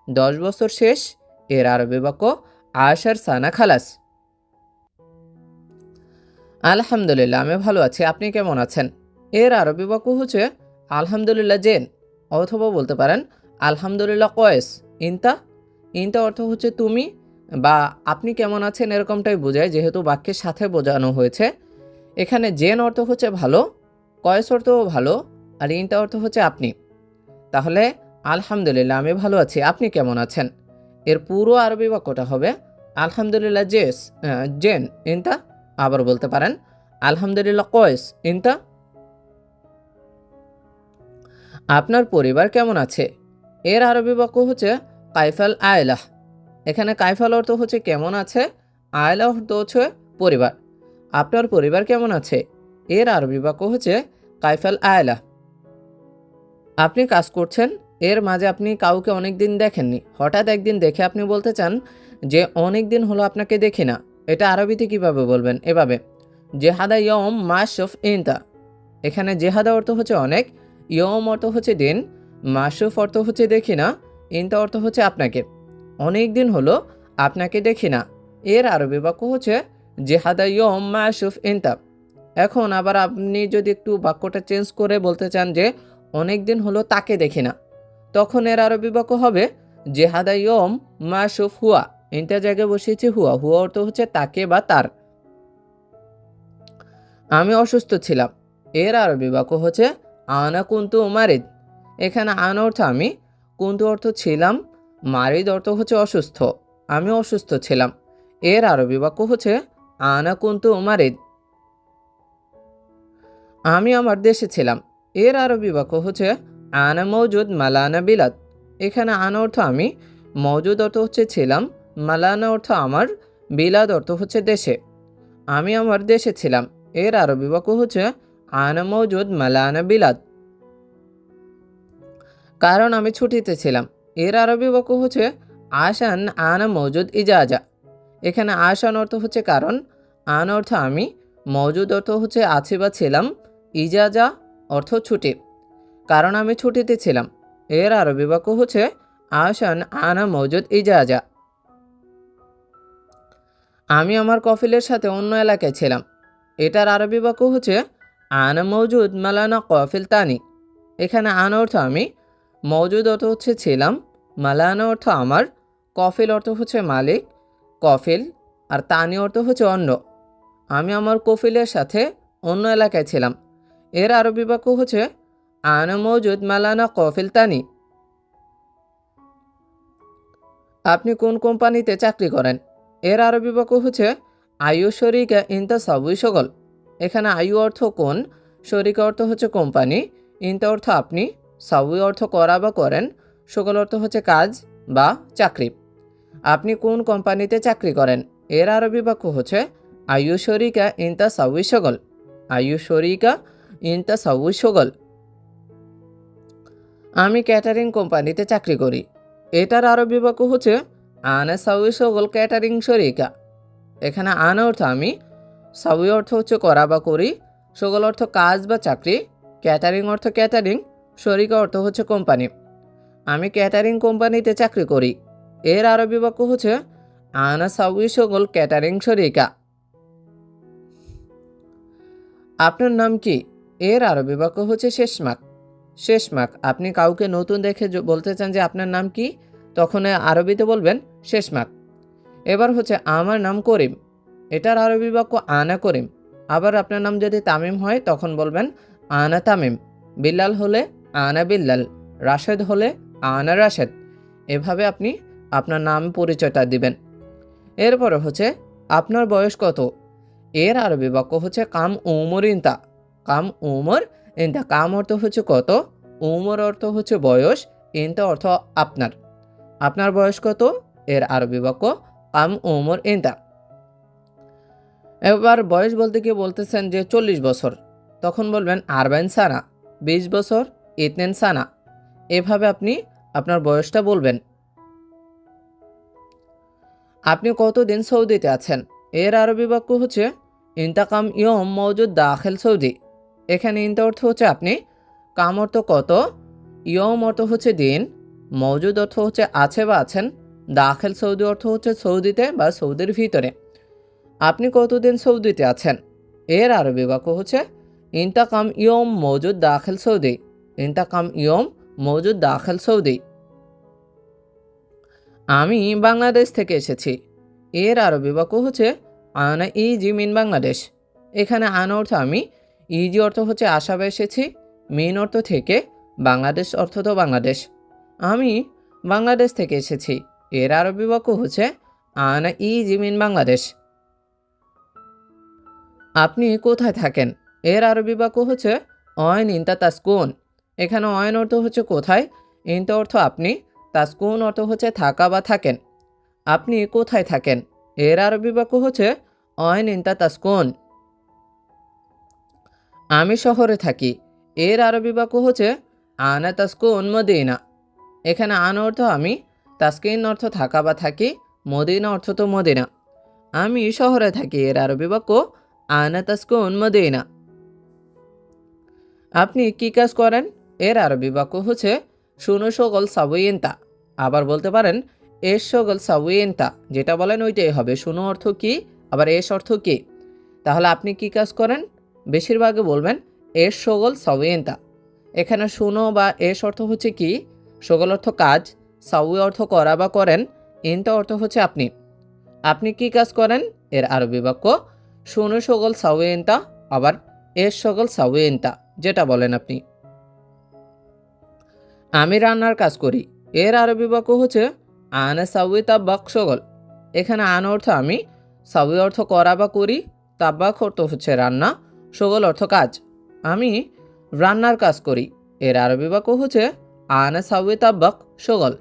10 বছর শেষ। এর আরবি বাক্য আশার সানা খালাস। আলহামদুলিল্লাহ, আমি ভালো আছি, আপনি কেমন আছেন? এর আরবি বাক্য হচ্ছে আলহামদুলিল্লাহ জেন, অথবা বলতে পারেন আলহামদুলিল্লাহ কয়েস। ইনতা, ইনতা অর্থ হচ্ছে তুমি বা আপনি কেমন আছেন, এরকমটাই বোঝায়, যেহেতু বাক্যের সাথে বোঝানো হয়েছে। এখানে জেন অর্থ হচ্ছে ভালো, কয়েস অর্থও ভালো, আর ইনতা অর্থ হচ্ছে আপনি। তাহলে আলহামদুলিল্লাহ, আমি ভালো আছি, আপনি কেমন আছেন? এর পুরো আরবি বাক্যটা হবে আলহামদুলিল্লাহ জেন ইনতা। আবার বলতে পারেন আলহামদুলিল্লাহ কয়েস ইনতা। আপনার পরিবার কেমন আছে? এর আরবি বাক্য হচ্ছে কাইফাল আয়লাহ। এখানে কাইফাল অর্থ হচ্ছে কেমন আছে, আয়লাহ অর্থ হচ্ছে পরিবার। আপনার পরিবার কেমন আছে? এর আরবি বাক্য হচ্ছে কাইফাল আয়লাহ। আপনি কাজ করছেন, এর মাঝে আপনি কাউকে অনেক দিন দেখেননি, হঠাৎ একদিন দেখে আপনি বলতে চান যে অনেক দিন হলো আপনাকে দেখি না। এটা আরবিতে কিভাবে বলবেন? এভাবে, জেহাদা ইয়ম মাসুফ ইনতা। এখানে জেহাদা অর্থ হচ্ছে অনেক, ইয়ম অর্থ হচ্ছে দিন, মাসুফ অর্থ হচ্ছে দেখি না, ইনতা অর্থ হচ্ছে আপনাকে। অনেক দিন হলো আপনাকে দেখি না, এর আরবি বাক্য হচ্ছে জেহাদা ইয়ম মাসুফ ইনতা। এখন আবার আপনি যদি একটু বাক্যটা চেঞ্জ করে বলতে চান যে অনেক দিন হলো তাকে দেখি না, তখন এর আরবি বাক্য হবে জেহাদা ইয়ম মাসুফ হুয়া। ইনতা জায়গায় বসিয়েছি হুয়া, হুয়া অর্থ হচ্ছে তাকে বা তার। আমি অসুস্থ ছিলাম, এর আরবি বাক্য হচ্ছে আনা কুন্তু মারিদ। এখানে আনা অর্থ আমি, কুন্তু অর্থ ছিলাম, মারিদ অর্থ হচ্ছে অসুস্থ। আমি অসুস্থ ছিলাম, এর আরবি বাক্য হচ্ছে আনা কুন্তু মারিদ। আমি আমার দেশে ছিলাম, এর আরবি বাক্য হচ্ছে আনা মৌজুদ মালানা বিলাদ। এখানে আনা অর্থ আমি, মৌজুদ অর্থ হচ্ছে ছিলাম, মালানা অর্থ আমার, বিলাদ অর্থ হচ্ছে দেশে। আমি আমার দেশে ছিলাম, এর আরবি বাক্য হচ্ছে আনা মৌজুদ মালানা বিলাদ। কারণ আমি ছুটিতে ছিলাম, এর আরবি বাক্য হচ্ছে আশান আনা মৌজুদ ইজাজা। এখানে আশান অর্থ হচ্ছে কারণ, আন অর্থ আমি, মৌজুদ অর্থ হচ্ছে আছি বা ছিলাম, ইজাজা অর্থ ছুটি। কারণ আমি ছুটিতে ছিলাম, এর আরবি বাক্য হচ্ছে আশান আনা মৌজুদ ইজাজা। আমি আমার কফিলের সাথে অন্য এলাকায় ছিলাম, এটার আরবি বাক্য হচ্ছে আনা মৌজুদ মালানা কফিল তানি। এখানে আনা অর্থ আমি, মৌজুদ অর্থ হচ্ছে ছিলাম, মালানা অর্থ আমার, কফিল অর্থ হচ্ছে মালিক, কফিল, আর তানি অর্থ হচ্ছে অন্য। আমি আমার কফিলের সাথে অন্য এলাকায় ছিলাম, এর আরবি বাক্য হচ্ছে আনা মৌজুদ মালানা কফিল তানি। আপনি কোন কোম্পানিতে চাকরি করেন? এর আরবি বাক্য হচ্ছে আয়ু শরিকা ইনতা সাবুই সকল। এখানে আয়ু অর্থ কোন, শরিকা অর্থ হচ্ছে কোম্পানি, ইনতা অর্থ আপনি, সাবুই অর্থ করা বা করেন, সকল অর্থ হচ্ছে কাজ বা চাকরি। আপনি কোন কোম্পানিতে চাকরি করেন? এর আরবি বাক্য হচ্ছে আয়ু শরিকা ইনতা সাবুই সকল। আয়ু শরিকা ইনতা সাবুই সকল। আমি ক্যাটারিং কোম্পানিতে চাকরি করি, এটার আরবি বাক্য হচ্ছে আনা সাউই সকল ক্যাটারিং শরিকা। এখানে আনা অর্থ আমি, সাউই অর্থ হচ্ছে করা বা করি, সকল অর্থ কাজ বা চাকরি, ক্যাটারিং অর্থ ক্যাটারিং, শরিকা অর্থ হচ্ছে কোম্পানি। আমি ক্যাটারিং কোম্পানিতে চাকরি করি, এর আরবি বাক্য হচ্ছে আনা সাউই সকল ক্যাটারিং শরিকা। আপনার নাম কি? এর আরবি বাক্য হচ্ছে শেষমাক। শেষমাক, আপনি কাউকে নতুন দেখে বলতে চান যে আপনার নাম কি, তখন আরবিতে বলবেন শেষমাক। এবার হচ্ছে আমার নাম করিম, এটার আরবি বাক্য আনা করিম। আবার আপনার নাম যদি তামিম হয় তখন বলবেন আনা তামিম। বিল্লাল হলে আনা বিল্লাল, রাশেদ হলে আনা রাশেদ। এভাবে আপনি আপনার নাম পরিচয়টা দিবেন। এরপরে হচ্ছে আপনার বয়স কত? এর আরবি বাক্য হচ্ছে কাম উমর ইনতা। কাম উমর ইনতা। কাম অর্থ হচ্ছে কত, উমর অর্থ হচ্ছে বয়স, ইনতা অর্থ আপনার। আপনার বয়স কত? এর আরবি বাক্য কাম উমর ইনতা। এবার বয়স বলতে গিয়ে বলতেছেন যে 40 বছর, তখন বলবেন আরবাইন সানা। 20 বছর ইতনেন সানা। এভাবে আপনি আপনার বয়সটা বলবেন। আপনি কতদিন সৌদিতে আছেন? এর আরবি বাক্য হচ্ছে ইন্তাকাম ইয়ম মৌজুদ দাখিল সৌদি। এখানে ইন্তা অর্থ হচ্ছে আপনি, কাম অর্থ কত, ইয়ম অর্থ হচ্ছে দিন, মৌজুদ অর্থ হচ্ছে আছে বা আছেন, দাখিল সৌদি অর্থ হচ্ছে সৌদিতে বা সৌদির ভিতরে। আপনি কতদিন সৌদিতে আছেন? এর আরবি বাক্য হচ্ছে ইন্তাকাম ইয়ম মৌজুদ দাখিল সৌদি। ইন্তাকাম ইয়ম মৌজুদ দাখিল সৌদি। আমি বাংলাদেশ থেকে এসেছি, এর আরবি বাক্য হচ্ছে আনা ইজি মিন বাংলাদেশ। এখানে আনা অর্থ আমি, ইজি অর্থ হচ্ছে আসা বা এসেছি, মিন অর্থ থেকে, বাংলাদেশ অর্থ তো বাংলাদেশ। আমি বাংলাদেশ থেকে এসেছি, এর আরবি বাক্য হচ্ছে আনা ইজি মিন বাংলাদেশ। আপনি কোথায় থাকেন? এর আরবি বাক্য হচ্ছে অয়ন ইনতা তাসকুন। এখানে অয়ন অর্থ হচ্ছে কোথায়, ইনতা অর্থ আপনি, তাসকুন অর্থ হচ্ছে থাকা বা থাকেন। আপনি কোথায় থাকেন, এর আরবি বাক্য হচ্ছে অয়ন ইনতা তাসকুন। আমি শহরে থাকি, এর আরবি বাক্য হচ্ছে আনা তাসকুন মদিনা। এখানে আন অর্থ আমি, তাসকিন অর্থ থাকা বা থাকি, মদিনা অর্থ তো মদিনা। আমি শহরে থাকি, এর আরবি বাক্য আনা তাসকুন মদিনা। আপনি কি কাজ করেন, এর আরবি বাক্য হচ্ছে শুনো সগল সাবুইন্তা। আবার বলতে পারেন এস সগল সাবুইন্তা, যেটা বলেন ওইটাই হবে। শুনো অর্থ কি, আবার এস অর্থ কি। তাহলে আপনি কি কাজ করেন, বেশিরভাগে বলবেন এস সগল সাবুইন্তা। এখানে শুনো বা এস অর্থ হচ্ছে কি, সগল অর্থ কাজ, সাউই অর্থ করা বা করেন, ইনতা অর্থ হচ্ছে আপনি। আপনি কি কাজ করেন, এর আরবি বাক্য শুনো সগল সাউইন্তা, আবার এস সগল সাউইন্তা, যেটা বলেন আপনি। আমি রান্নার কাজ করি, এর আরবি বাক্য হচ্ছে আনা সাউই তাব্বাক সগল। এখানে আন অর্থ আমি, সাউই অর্থ করা বা করি, তাব্বাক অর্থ হচ্ছে রান্না, সগল অর্থ কাজ। আমি রান্নার কাজ করি, এর আরবি বাক্য হচ্ছে আনা সাউই তাব্বাক সগল।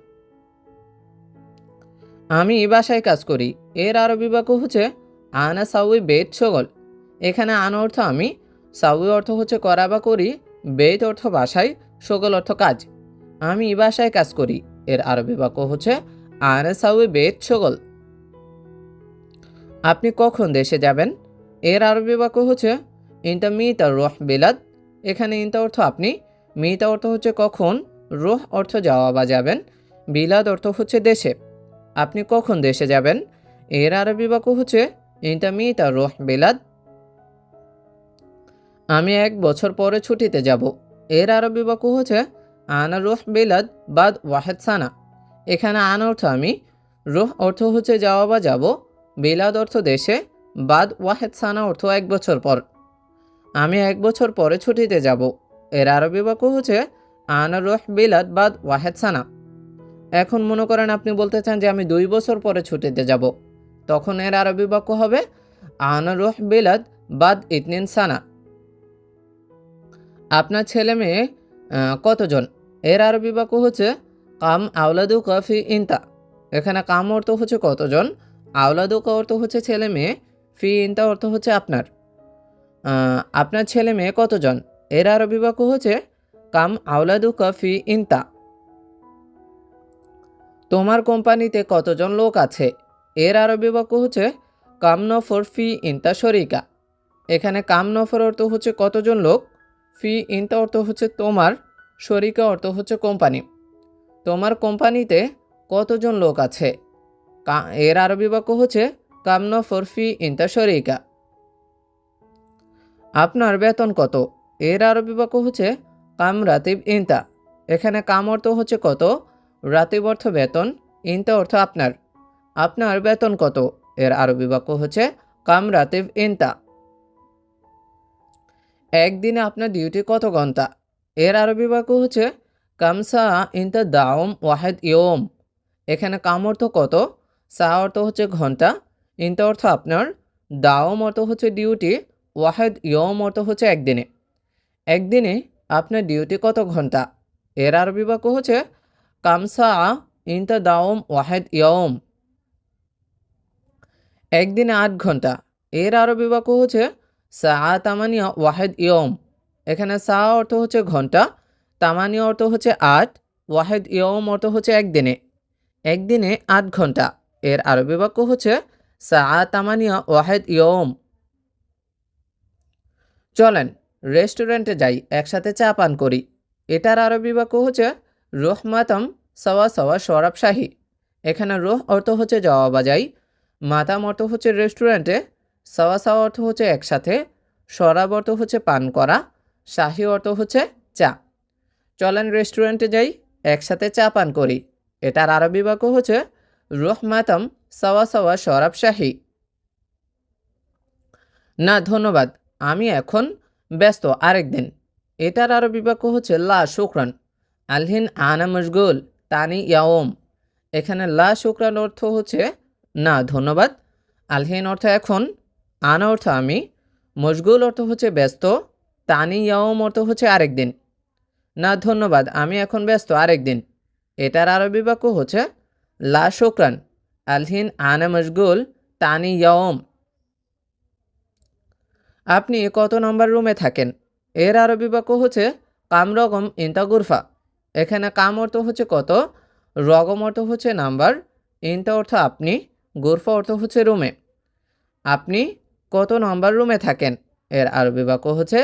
আমি বাসায় কাজ করি, এর আরবি বাক্য হচ্ছে আনা সাউই বেত সগল। এখানে আন অর্থ আমি, সাউই অর্থ হচ্ছে করা বা করি, বেত অর্থ বাসায়, সগল অর্থ কাজ। আমি বাসায় কাজ করি, এর আরবি বাক্য হচ্ছে আনা সাউই বেত সগল। আপনি কখন দেশে যাবেন, এর আরবি বাক্য হচ্ছে ইনতা মিতা রোহ বিলাদ। এখানে ইনতা অর্থ আপনি, মিতা অর্থ হচ্ছে কখন, রোহ অর্থ যাওয়া বা যাবেন, বিলাদ অর্থ হচ্ছে দেশে। আপনি কখন দেশে যাবেন, এর আরবি বাক্য হচ্ছে ইনতা মিতা রোহ বিলাদ। আমি 1 বছর পরে ছুটিতে যাব, এর আরবি বাক্য হচ্ছে আনা রোহ বিলাদ বাদ ওয়াহেদ সানা। এখানে আন অর্থ আমি, রোহ অর্থ হচ্ছে যাওয়া বা যাব, বিলাদ অর্থ দেশে, বাদ ওয়াহেদ সানা অর্থ 1 বছর পর। আমি 1 বছর পরে ছুটিতে যাব, এর আরবি বাক্য হচ্ছে আনা রোহ বিলাদ বাদ ওয়াহেদ সানা। এখন মনে করেন আপনি বলতে চান যে আমি 2 বছর পরে ছুটিতে যাব, তখন এর আরবি বাক্য হবে আনা রোহ বিলাদ বাদ ইতনিন সানা। আপনার ছেলে মেয়ে কতজন, এর আরবি বাক্য হচ্ছে কাম আওলাদু কফি ইনতা। এখানে কাম অর্থ হচ্ছে কতজন, আওলাদু কা অর্থ হচ্ছে ছেলে মেয়ে, ফি ইনতা অর্থ হচ্ছে আপনার। আপনার ছেলে মেয়ে কতজন, এর আরবি বাক্য হচ্ছে কাম আওলাদু কফি ইনতা। তোমার কোম্পানিতে কতজন লোক আছে, এর আরবি বাক্য হচ্ছে কাম নফর ফি ইনতা শরিকা। এখানে কাম নফর অর্থ হচ্ছে কতজন লোক, ফি ইনতা অর্থ হচ্ছে তোমার, শরিকা অর্থ হচ্ছে কোম্পানি। তোমার কোম্পানিতে কতজন লোক আছে, এর আরবি বাক্য হচ্ছে কাম নফর ফি ইনতা শরিকা। আপনার বেতন কত, এর আরবি বাক্য হচ্ছে কাম রাতিব ইনতা। এখানে কাম অর্থ হচ্ছে কত, রাতিব অর্থ বেতন, ইনতা অর্থ আপনার। আপনার বেতন কত, এর আরবি বাক্য হচ্ছে কাম রাতিব ইনতা। একদিনে আপনার ডিউটি কত ঘন্টা, এর আরবি বাক্য হচ্ছে কামসা ইনতা দাওম ওয়াহেদ ইয়ম। এখানে কাম অর্থ কত, সা অর্থ হচ্ছে ঘন্টা, ইনতা অর্থ আপনার, দাওম অর্থ হচ্ছে ডিউটি, ওয়াহেদ ইয়ম অর্থ হচ্ছে একদিনে। একদিনে আপনার ডিউটি কত ঘন্টা, এর আরবি বাক্য হচ্ছে কামসা ইনতা দাওম ওয়াহেদ ইয়ম। একদিনে 8 ঘন্টা, এর আরবি বাক্য হচ্ছে সা তামানিয়া ওয়াহেদ ইয়ম। এখানে সা অর্থ হচ্ছে ঘন্টা, তামানিয়া অর্থ হচ্ছে 8, ওয়াহেদ ইয়ম অর্থ হচ্ছে একদিনে। একদিনে 8 ঘন্টা, এর আরবি বাক্য হচ্ছে সা তামানিয়া ওয়াহেদ ইয়ম। চলেন রেস্টুরেন্টে যাই, একসাথে চা পান করি, এটার আরবি বাক্য হচ্ছে রোহ মাতাম সওয়া সওয়া শরাব শাহী। এখানে রোহ অর্থ হচ্ছে যাওয়া বা যাই, মাতাম অর্থ হচ্ছে রেস্টুরেন্টে, সওয়া সওয়া অর্থ হচ্ছে একসাথে, শরাব অর্থ হচ্ছে পান করা, শাহী অর্থ হচ্ছে চা। চলেন রেস্টুরেন্টে যাই, একসাথে চা পান করি, এটার আরবি বাক্য হচ্ছে রোহ মাতাম সওয়া সওয়া শরাব শাহী। না ধন্যবাদ, আমি এখন ব্যস্ত, আরেকদিন। এটার আরবি বাক্য হচ্ছে লা শুকরান, আলহিন আনা মশগুল তানি ইয়াওম। এখানে লা শুকরান অর্থ হচ্ছে না ধন্যবাদ, আলহিন অর্থ এখন, আনা অর্থ আমি, মশগুল অর্থ হচ্ছে ব্যস্ত, তানি ইয়াওম অর্থ হচ্ছে আরেকদিন। না ধন্যবাদ, আমি এখন ব্যস্ত, আরেকদিন। এটার আরবি বাক্য হচ্ছে লা শুকরান, আলহিন আনা মশগুল, তানি ইয়ম। আপনি কত নম্বর রুমে থাকেন? এর আরবি বাক্য হচ্ছে কাম রকম ইনতা গুরফা। এখানে কাম অর্থ হচ্ছে কত, রকম অর্থ হচ্ছে নাম্বার, ইনতা অর্থ আপনি, গুরফা অর্থ হচ্ছে রুমে। আপনি কত নম্বর রুমে থাকেন? এর আরবি বাক্য হচ্ছে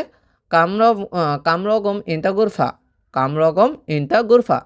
কামরগম ইনতা গুরফা, কামরগম ইনতা গুরফা।